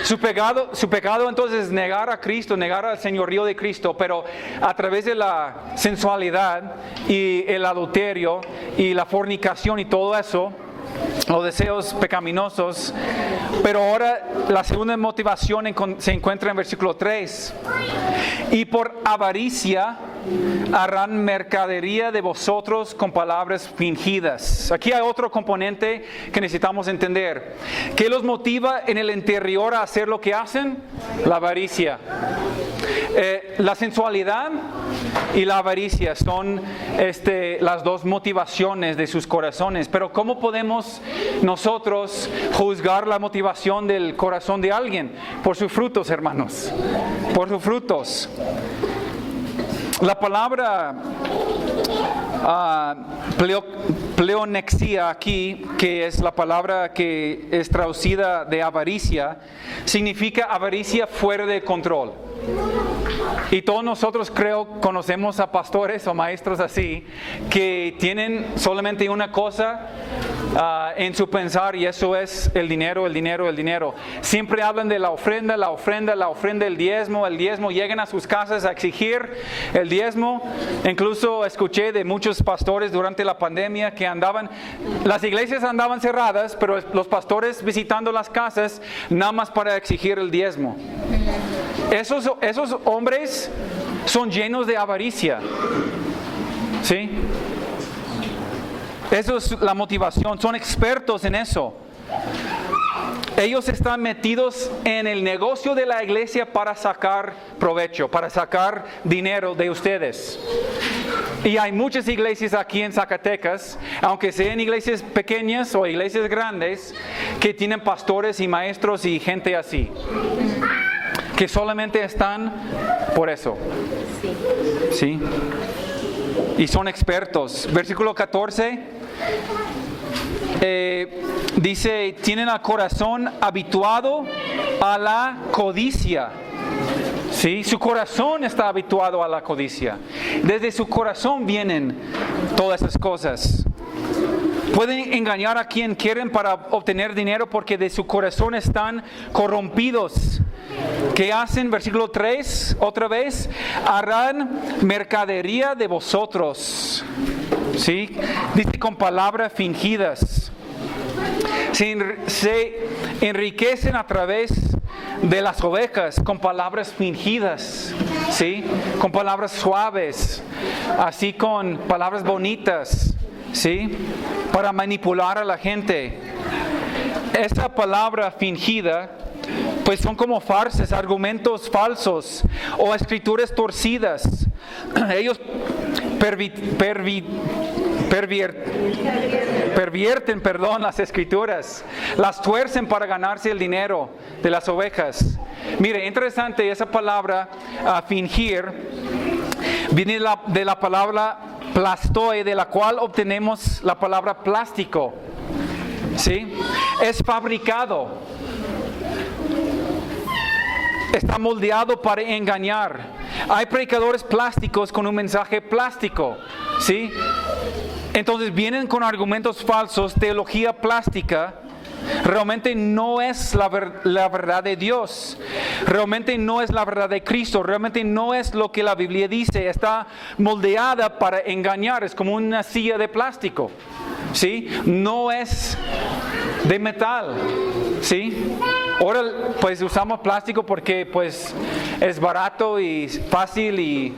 Su pecado entonces es negar a Cristo, negar al señorío de Cristo, pero a través de la sensualidad y el adulterio y la fornicación y todo eso, los deseos pecaminosos. Pero ahora la segunda motivación se encuentra en versículo 3. Y por avaricia harán mercadería de vosotros con palabras fingidas. Aquí hay otro componente que necesitamos entender. ¿Qué los motiva en el interior a hacer lo que hacen? La avaricia. La sensualidad y la avaricia son las dos motivaciones de sus corazones. Pero ¿cómo podemos nosotros juzgar la motivación del corazón de alguien? Por sus frutos, hermanos. Por sus frutos. La palabra pleonexia aquí, que es la palabra que es traducida de avaricia, significa avaricia fuera de control. Y todos nosotros conocemos a pastores o maestros así, que tienen solamente una cosa en su pensar, y eso es el dinero, el dinero, el dinero. Siempre hablan de la ofrenda, el diezmo, llegan a sus casas a exigir el diezmo. Incluso escuché de muchos pastores durante la pandemia que las iglesias andaban cerradas, pero los pastores visitando las casas nada más para exigir el diezmo. Esos hombres son llenos de avaricia. ¿Sí? Eso es la motivación. Son expertos en eso. Ellos están metidos en el negocio de la iglesia para sacar provecho, para sacar dinero de ustedes. Y hay muchas iglesias aquí en Zacatecas, aunque sean iglesias pequeñas o iglesias grandes, que tienen pastores y maestros y gente así, que solamente están por eso. ¿Sí? Y son expertos. Versículo 14 dice, tienen el corazón habituado a la codicia. ¿Sí? Su corazón está habituado a la codicia. Desde su corazón vienen todas esas cosas. Pueden engañar a quien quieren para obtener dinero porque de su corazón están corrompidos. ¿Qué hacen? Versículo 3, otra vez, harán mercadería de vosotros. ¿Sí? Dice con palabras fingidas. Se enriquecen a través de las ovejas con palabras fingidas, ¿sí? Con palabras suaves, así con palabras bonitas, ¿sí? Para manipular a la gente. Esta palabra fingida, pues son como farsas, argumentos falsos o escrituras torcidas. Ellos pervierten, las escrituras, las tuercen para ganarse el dinero de las ovejas. Mire, interesante, esa palabra fingir viene de la palabra plastoi, de la cual obtenemos la palabra plástico. ¿Sí? Es fabricado. Está moldeado para engañar. Hay predicadores plásticos con un mensaje plástico. ¿Sí? Entonces vienen con argumentos falsos, teología plástica. Realmente no es la verdad de Dios. Realmente no es la verdad de Cristo. Realmente no es lo que la Biblia dice. Está moldeada para engañar. Es como una silla de plástico. ¿Sí? No es de metal. ¿Sí? Ahora pues usamos plástico porque pues es barato y fácil y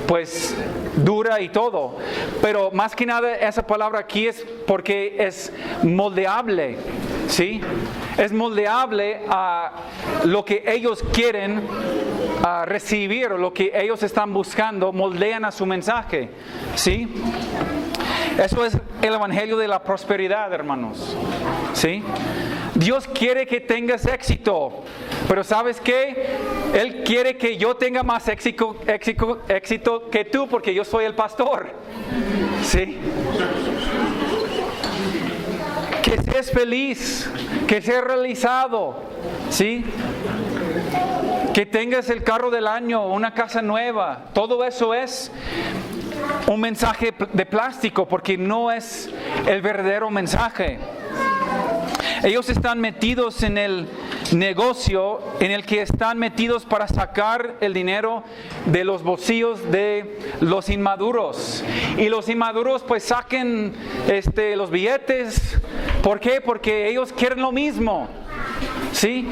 pues dura y todo. Pero más que nada esa palabra aquí es porque es moldeable. ¿Sí? Es moldeable a lo que ellos quieren recibir o lo que ellos están buscando, moldean a su mensaje. ¿Sí? Eso es el evangelio de la prosperidad, hermanos. ¿Sí? Dios quiere que tengas éxito, pero ¿sabes qué? Él quiere que yo tenga más éxito que tú porque yo soy el pastor. ¿Sí? Que seas feliz, que seas realizado, ¿sí? Que tengas el carro del año, una casa nueva. Todo eso es un mensaje de plástico porque no es el verdadero mensaje. Ellos están metidos en el negocio en el que están metidos para sacar el dinero de los bolsillos de los inmaduros. Y los inmaduros pues saquen los billetes. ¿Por qué? Porque ellos quieren lo mismo. ¿Sí?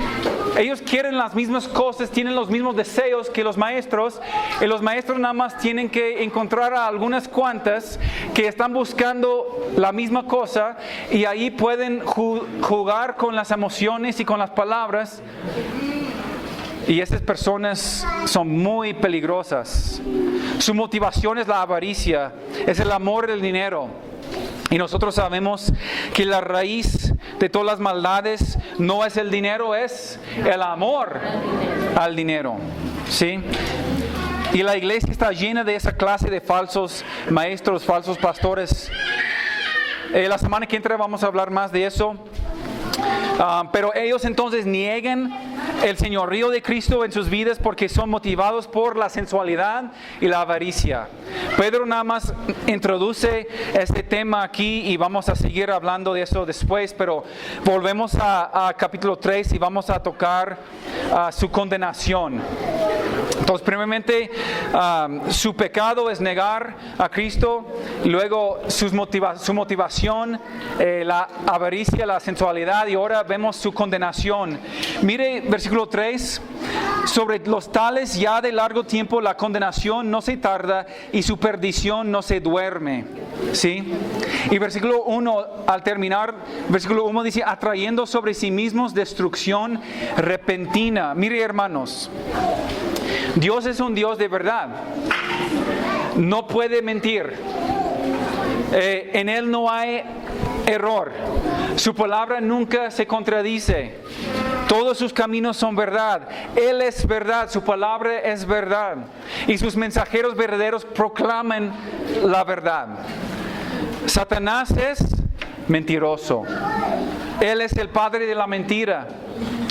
Ellos quieren las mismas cosas, tienen los mismos deseos que los maestros, y los maestros nada más tienen que encontrar a algunas cuantas que están buscando la misma cosa y ahí pueden jugar con las emociones y con las palabras. Y estas personas son muy peligrosas. Su motivación es la avaricia, es el amor del dinero. Y nosotros sabemos que la raíz de todas las maldades no es el dinero, es el amor al dinero. ¿Sí? Y la iglesia está llena de esa clase de falsos maestros, falsos pastores. La semana que entra vamos a hablar más de eso. Pero ellos entonces niegan el señorío de Cristo en sus vidas porque son motivados por la sensualidad y la avaricia. Pedro nada más introduce este tema aquí y vamos a seguir hablando de eso después, pero volvemos a capítulo 3 y vamos a tocar su condenación. Entonces, primeramente, su pecado es negar a Cristo, luego su motivación, la avaricia, la sensualidad, y ahora vemos su condenación. Mire versículo 3, sobre los tales ya de largo tiempo la condenación no se tarda y su perdición no se duerme. ¿Sí? Y versículo 1, al terminar, versículo 1 dice, atrayendo sobre sí mismos destrucción repentina. Mire, hermanos, Dios es un Dios de verdad. No puede mentir. En Él no hay error. Su palabra nunca se contradice. Todos sus caminos son verdad. Él es verdad. Su palabra es verdad. Y sus mensajeros verdaderos proclaman la verdad. Satanás es mentiroso. Él es el padre de la mentira.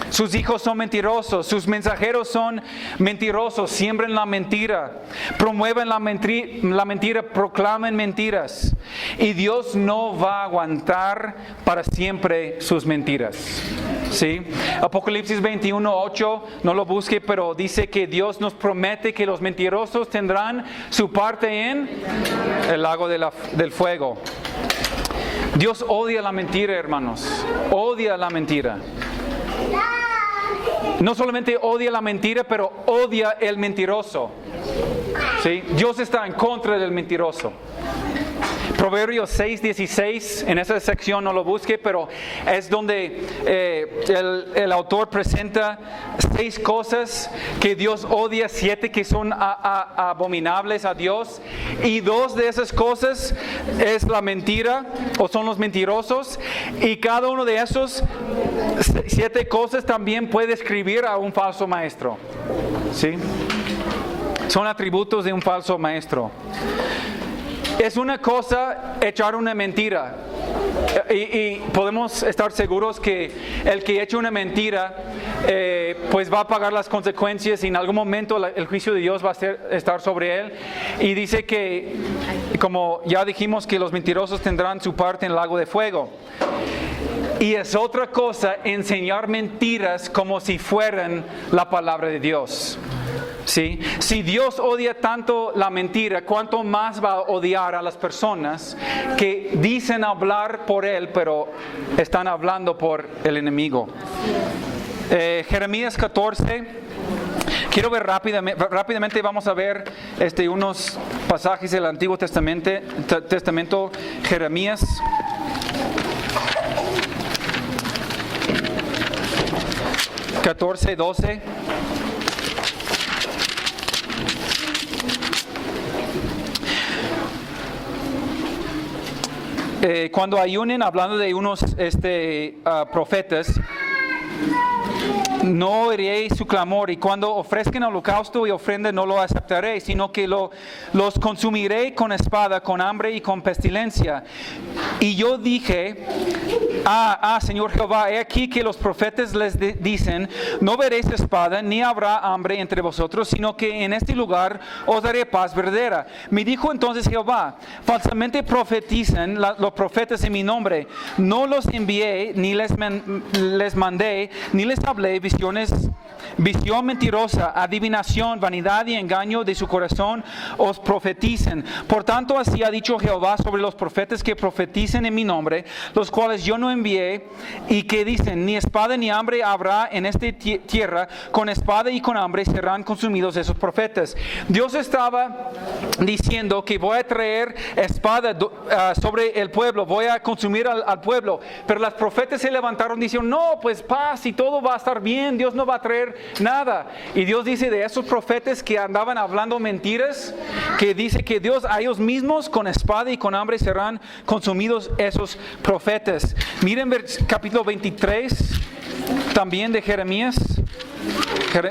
Sus hijos son mentirosos, sus mensajeros son mentirosos, siembran la mentira, promueven la mentira, proclaman mentiras. Y Dios no va a aguantar para siempre sus mentiras. ¿Sí? Apocalipsis 21:8, no lo busque, pero dice que Dios nos promete que los mentirosos tendrán su parte en el lago del fuego. Dios odia la mentira, hermanos, odia la mentira. No solamente odia la mentira, pero odia el mentiroso. ¿Sí? Dios está en contra del mentiroso. Proverbios 6:16, en esa sección no lo busque, pero es donde el autor presenta 6 cosas que Dios odia, 7 que son abominables a Dios, y 2 de esas cosas es la mentira, o son los mentirosos, y cada uno de esos 7 cosas también puede describir a un falso maestro. ¿Sí? Son atributos de un falso maestro. Es una cosa echar una mentira. Y podemos estar seguros que el que echa una mentira pues va a pagar las consecuencias, y en algún momento el juicio de Dios va a estar sobre él. Y dice que, como ya dijimos, que los mentirosos tendrán su parte en el lago de fuego. Y es otra cosa enseñar mentiras como si fueran la palabra de Dios. ¿Sí? Si Dios odia tanto la mentira, ¿cuánto más va a odiar a las personas que dicen hablar por Él, pero están hablando por el enemigo? Jeremías 14. Quiero ver rápidamente vamos a ver unos pasajes del Antiguo Testamento. Jeremías 14:12. Cuando ayunen, hablando de unos profetas, no oiré su clamor, y cuando ofrezcan holocausto y ofrenda no lo aceptaré, sino que los consumiré con espada, con hambre y con pestilencia. Y yo dije, Señor Jehová, he aquí que los profetas les dicen, no veréis espada, ni habrá hambre entre vosotros, sino que en este lugar os daré paz verdadera. Me dijo entonces Jehová, falsamente profetizan los profetas en mi nombre, no los envié, ni les mandé, ni les hablé visión mentirosa, adivinación, vanidad y engaño de su corazón os profeticen. Por tanto, así ha dicho Jehová sobre los profetas que profeticen en mi nombre, los cuales yo no envié, y que dicen, ni espada ni hambre habrá en esta tierra, con espada y con hambre serán consumidos esos profetas. Dios estaba diciendo que voy a traer espada sobre el pueblo, voy a consumir al pueblo, pero las profetas se levantaron diciendo, no, pues paz y todo va a estar bien, Dios no va a traer nada. Y Dios dice de esos profetas que andaban hablando mentiras, que dice que Dios a ellos mismos con espada y con hambre serán consumidos esos profetas. Miren capítulo 23 también de Jeremías.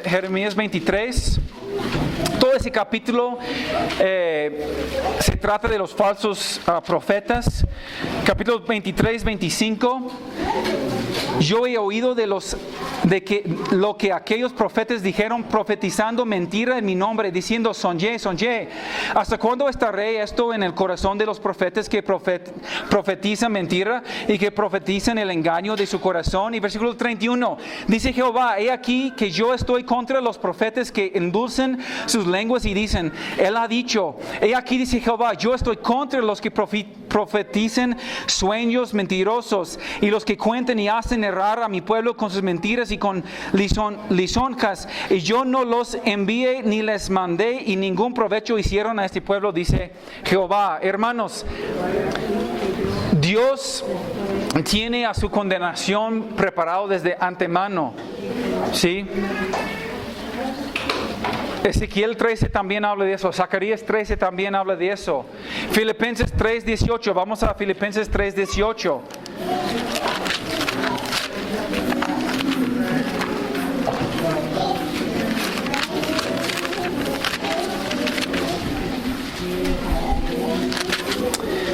Jeremías 23. Todo ese capítulo se trata de los falsos profetas. Capítulo 23, 25. Yo he oído lo que aquellos profetas dijeron, profetizando mentira en mi nombre, diciendo, sonjé. ¿Hasta cuándo estaré esto en el corazón de los profetas que profetizan mentira y que profetizan el engaño de su corazón? Y versículo 31, dice Jehová, he aquí que yo estoy contra los profetas que endulcen sus lenguas y dicen, Él ha dicho. He aquí, dice Jehová, yo estoy contra los que profeticen sueños mentirosos, y los que cuenten y hacen errar a mi pueblo con sus mentiras y con lisonjas, y yo no los envié ni les mandé, y ningún provecho hicieron a este pueblo, dice Jehová. Hermanos, Dios tiene a su condenación preparado desde antemano, ¿sí? Ezequiel 13 también habla de eso. Zacarías 13 también habla de eso. Filipenses 3:18. Vamos a Filipenses 3:18.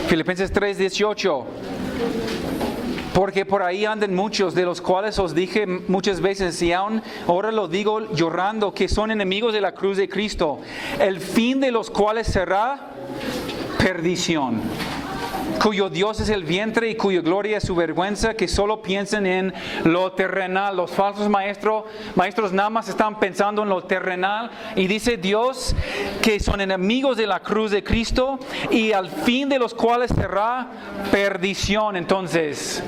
Filipenses 3:18. Porque por ahí andan muchos, de los cuales os dije muchas veces, y aún ahora lo digo llorando, que son enemigos de la cruz de Cristo, el fin de los cuales será perdición, cuyo Dios es el vientre y cuya gloria es su vergüenza, que solo piensan en lo terrenal. Los falsos maestros nada más están pensando en lo terrenal, y dice Dios que son enemigos de la cruz de Cristo, y al fin de los cuales será perdición. Entonces,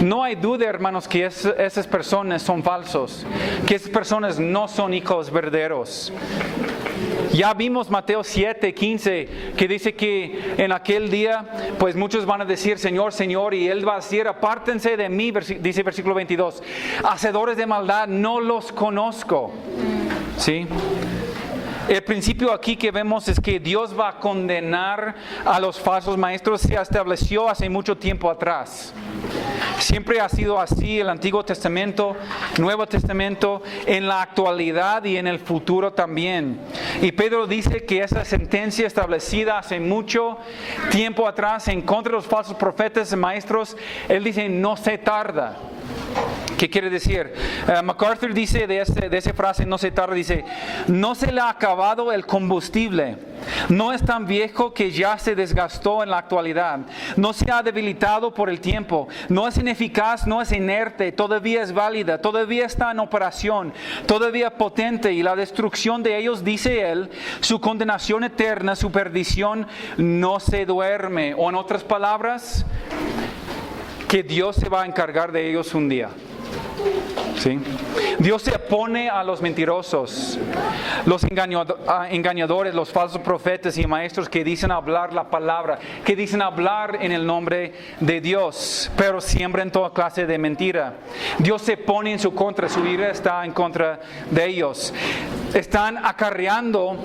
no hay duda, hermanos, que esas personas son falsos, que esas personas no son hijos verdaderos. Ya vimos Mateo 7, 15, que dice que en aquel día, pues muchos van a decir, Señor, Señor, y Él va a decir, apártense de mí, dice versículo 22, hacedores de maldad, no los conozco. ¿Sí? El principio aquí que vemos es que Dios va a condenar a los falsos maestros. Se estableció hace mucho tiempo atrás. Siempre ha sido así el Antiguo Testamento, Nuevo Testamento, en la actualidad y en el futuro también. Y Pedro dice que esa sentencia establecida hace mucho tiempo atrás en contra de los falsos profetas y maestros, él dice, no se tarda. ¿Qué quiere decir? MacArthur dice de esa frase, no se tarda, dice, no se le ha acabado el combustible, no es tan viejo que ya se desgastó en la actualidad, no se ha debilitado por el tiempo, no es ineficaz, no es inerte, todavía es válida, todavía está en operación, todavía potente, y la destrucción de ellos, dice él, su condenación eterna, su perdición, no se duerme. O en otras palabras, que Dios se va a encargar de ellos un día. ¿Sí? Dios se opone a los mentirosos, los engañadores, los falsos profetas y maestros que dicen hablar la palabra, que dicen hablar en el nombre de Dios, pero siembran toda clase de mentira. Dios se pone en su contra, su ira está en contra de ellos. Están acarreando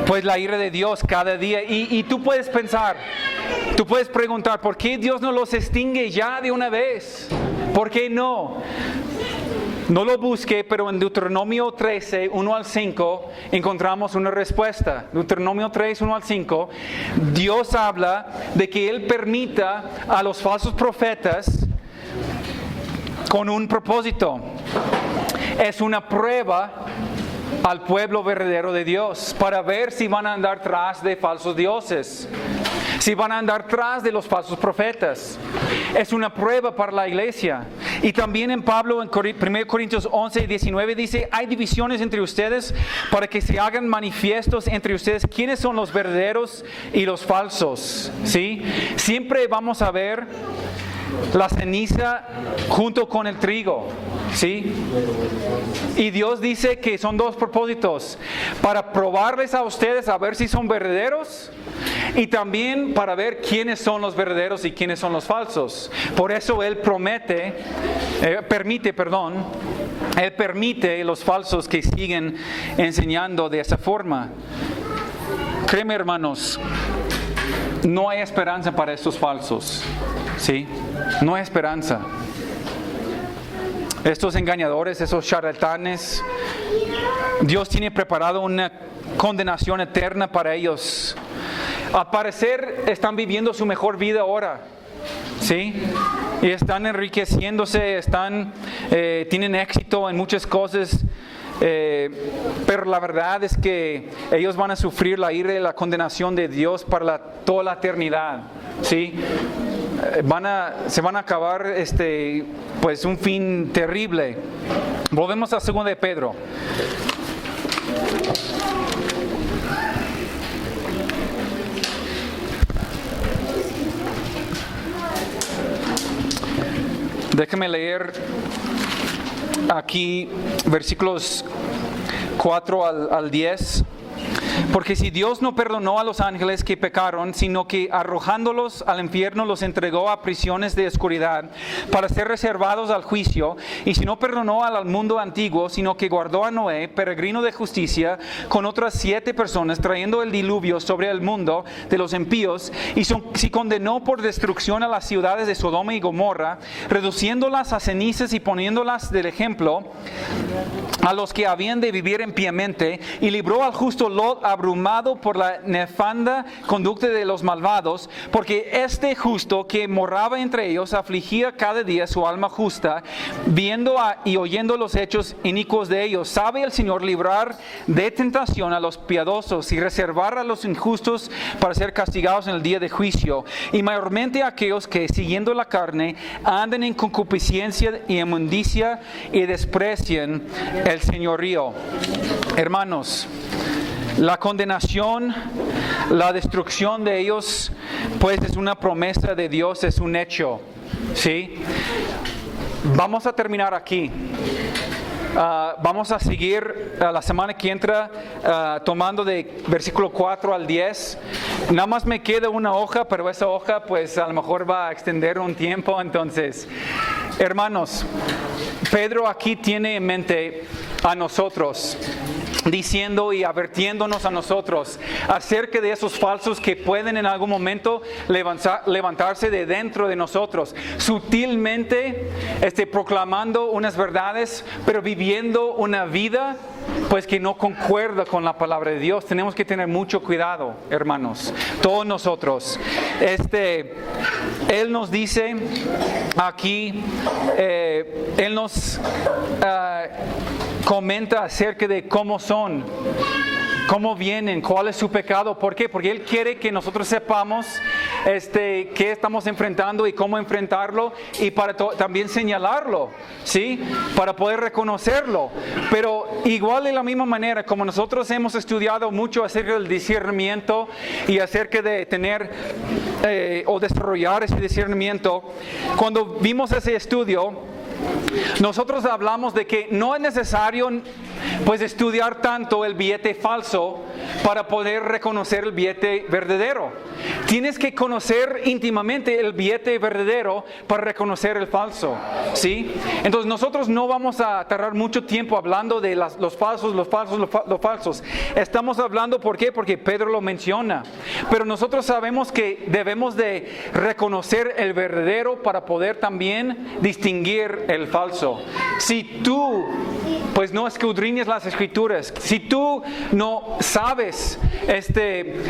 pues la ira de Dios cada día. Y tú puedes pensar, tú puedes preguntar, ¿por qué Dios no los extingue ya de una vez? ¿Por qué no? No lo busqué, pero en Deuteronomio 13, 1 al 5, encontramos una respuesta. Deuteronomio 3, 1 al 5, Dios habla de que Él permita a los falsos profetas con un propósito. Es una prueba al pueblo verdadero de Dios, para ver si van a andar tras de falsos dioses, si van a andar tras de los falsos profetas. Es una prueba para la iglesia. Y también en Pablo, en 1 Corintios 11, 19, dice, hay divisiones entre ustedes para que se hagan manifiestos entre ustedes quiénes son los verdaderos y los falsos. ¿Sí? Siempre vamos a ver la ceniza junto con el trigo. ¿Sí? Y Dios dice que son dos propósitos: para probarles a ustedes a ver si son verdaderos, y también para ver quiénes son los verdaderos y quiénes son los falsos. Por eso Él permite los falsos que siguen enseñando de esa forma. Créeme, hermanos, no hay esperanza para estos falsos. ¿Sí? No hay esperanza. Estos engañadores, esos charlatanes, Dios tiene preparado una condenación eterna para ellos. Al parecer están viviendo su mejor vida ahora, ¿sí? Y están enriqueciéndose, tienen éxito en muchas cosas, pero la verdad es que ellos van a sufrir la ira y la condenación de Dios para toda la eternidad, ¿sí? Se van a acabar pues un fin terrible. Volvemos a 2 de Pedro. Déjame leer aquí versículos 4 al 10. Porque si Dios no perdonó a los ángeles que pecaron, sino que arrojándolos al infierno los entregó a prisiones de oscuridad para ser reservados al juicio, y si no perdonó al mundo antiguo, sino que guardó a Noé, peregrino de justicia, con otras 7 personas, trayendo el diluvio sobre el mundo de los impíos, y si condenó por destrucción a las ciudades de Sodoma y Gomorra, reduciéndolas a cenizas y poniéndolas del ejemplo a los que habían de vivir impíamente, y libró al justo Lot abrumado por la nefanda conducta de los malvados, porque este justo que moraba entre ellos afligía cada día su alma justa, viendo y oyendo los hechos inicuos de ellos. Sabe el Señor librar de tentación a los piadosos y reservar a los injustos para ser castigados en el día de juicio, y mayormente a aquellos que siguiendo la carne andan en concupiscencia y inmundicia y desprecian el señorío. Hermanos, la condenación, la destrucción de ellos, pues es una promesa de Dios, es un hecho. ¿Sí? Vamos a terminar aquí. Vamos a seguir la semana que entra tomando de versículo 4 al 10. Nada más me queda una hoja, pero esa hoja pues a lo mejor va a extender un tiempo. Entonces, hermanos, Pedro aquí tiene en mente a nosotros, diciendo y advirtiéndonos a nosotros acerca de esos falsos que pueden en algún momento levantarse de dentro de nosotros, sutilmente proclamando unas verdades, pero viviendo una vida pues que no concuerda con la palabra de Dios. Tenemos que tener mucho cuidado, hermanos, todos nosotros. Él nos dice aquí, Él nos comenta acerca de cómo son, cómo vienen, cuál es su pecado. ¿Por qué? Porque Él quiere que nosotros sepamos qué estamos enfrentando y cómo enfrentarlo, y para también señalarlo, ¿sí? Para poder reconocerlo. Pero igual de la misma manera, como nosotros hemos estudiado mucho acerca del discernimiento y acerca de tener o desarrollar ese discernimiento, cuando vimos ese estudio, nosotros hablamos de que no es necesario pues estudiar tanto el billete falso para poder reconocer el billete verdadero. Tienes que conocer íntimamente el billete verdadero para reconocer el falso, ¿sí? Entonces nosotros no vamos a tardar mucho tiempo hablando de los falsos. Estamos hablando, ¿por qué? Porque Pedro lo menciona. Pero nosotros sabemos que debemos de reconocer el verdadero para poder también distinguir el falso. Si tú pues no escudriñas las Escrituras, si tú no sabes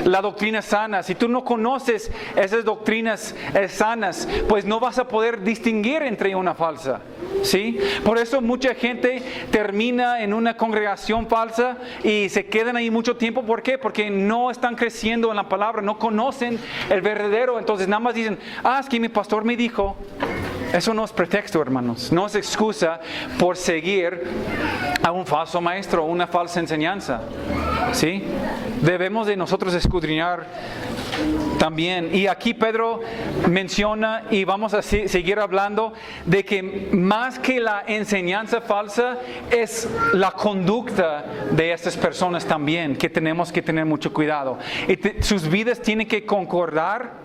la doctrina sana, si tú no conoces esas doctrinas sanas, pues no vas a poder distinguir entre una falsa, ¿sí? Por eso mucha gente termina en una congregación falsa y se quedan ahí mucho tiempo. ¿Por qué? Porque no están creciendo en la palabra, no conocen el verdadero. Entonces nada más dicen, es que mi pastor me dijo. Eso no es pretexto, hermanos, no es excusa por seguir a un falso maestro o una falsa enseñanza, ¿sí? Debemos de nosotros escudriñar también. Y aquí Pedro menciona, y vamos a seguir hablando, de que más que la enseñanza falsa es la conducta de estas personas también, que tenemos que tener mucho cuidado. Sus vidas tienen que concordar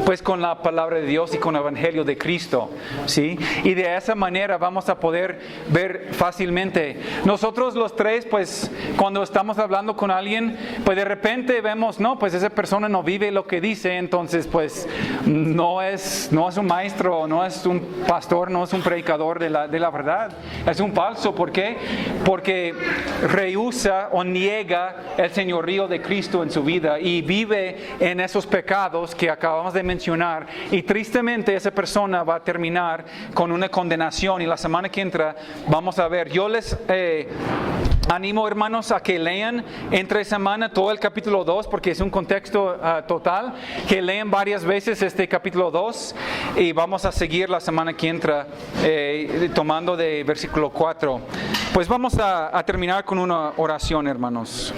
pues con la palabra de Dios y con el Evangelio de Cristo, ¿sí? Y de esa manera vamos a poder ver fácilmente. Nosotros los tres, pues cuando estamos hablando con alguien, pues de repente vemos, no, pues esa persona no vive lo que dice, entonces pues no es un maestro, no es un pastor, no es un predicador de la verdad, es un falso. ¿Por qué? Porque rehúsa o niega el señorío de Cristo en su vida y vive en esos pecados que acabamos de mencionar, y tristemente esa persona va a terminar con una condenación. Y la semana que entra vamos a ver. Yo les animo, hermanos, a que lean entre semana todo el capítulo 2, porque es un contexto total, que lean varias veces este capítulo 2, y vamos a seguir la semana que entra tomando de versículo 4. Pues vamos a terminar con una oración, hermanos.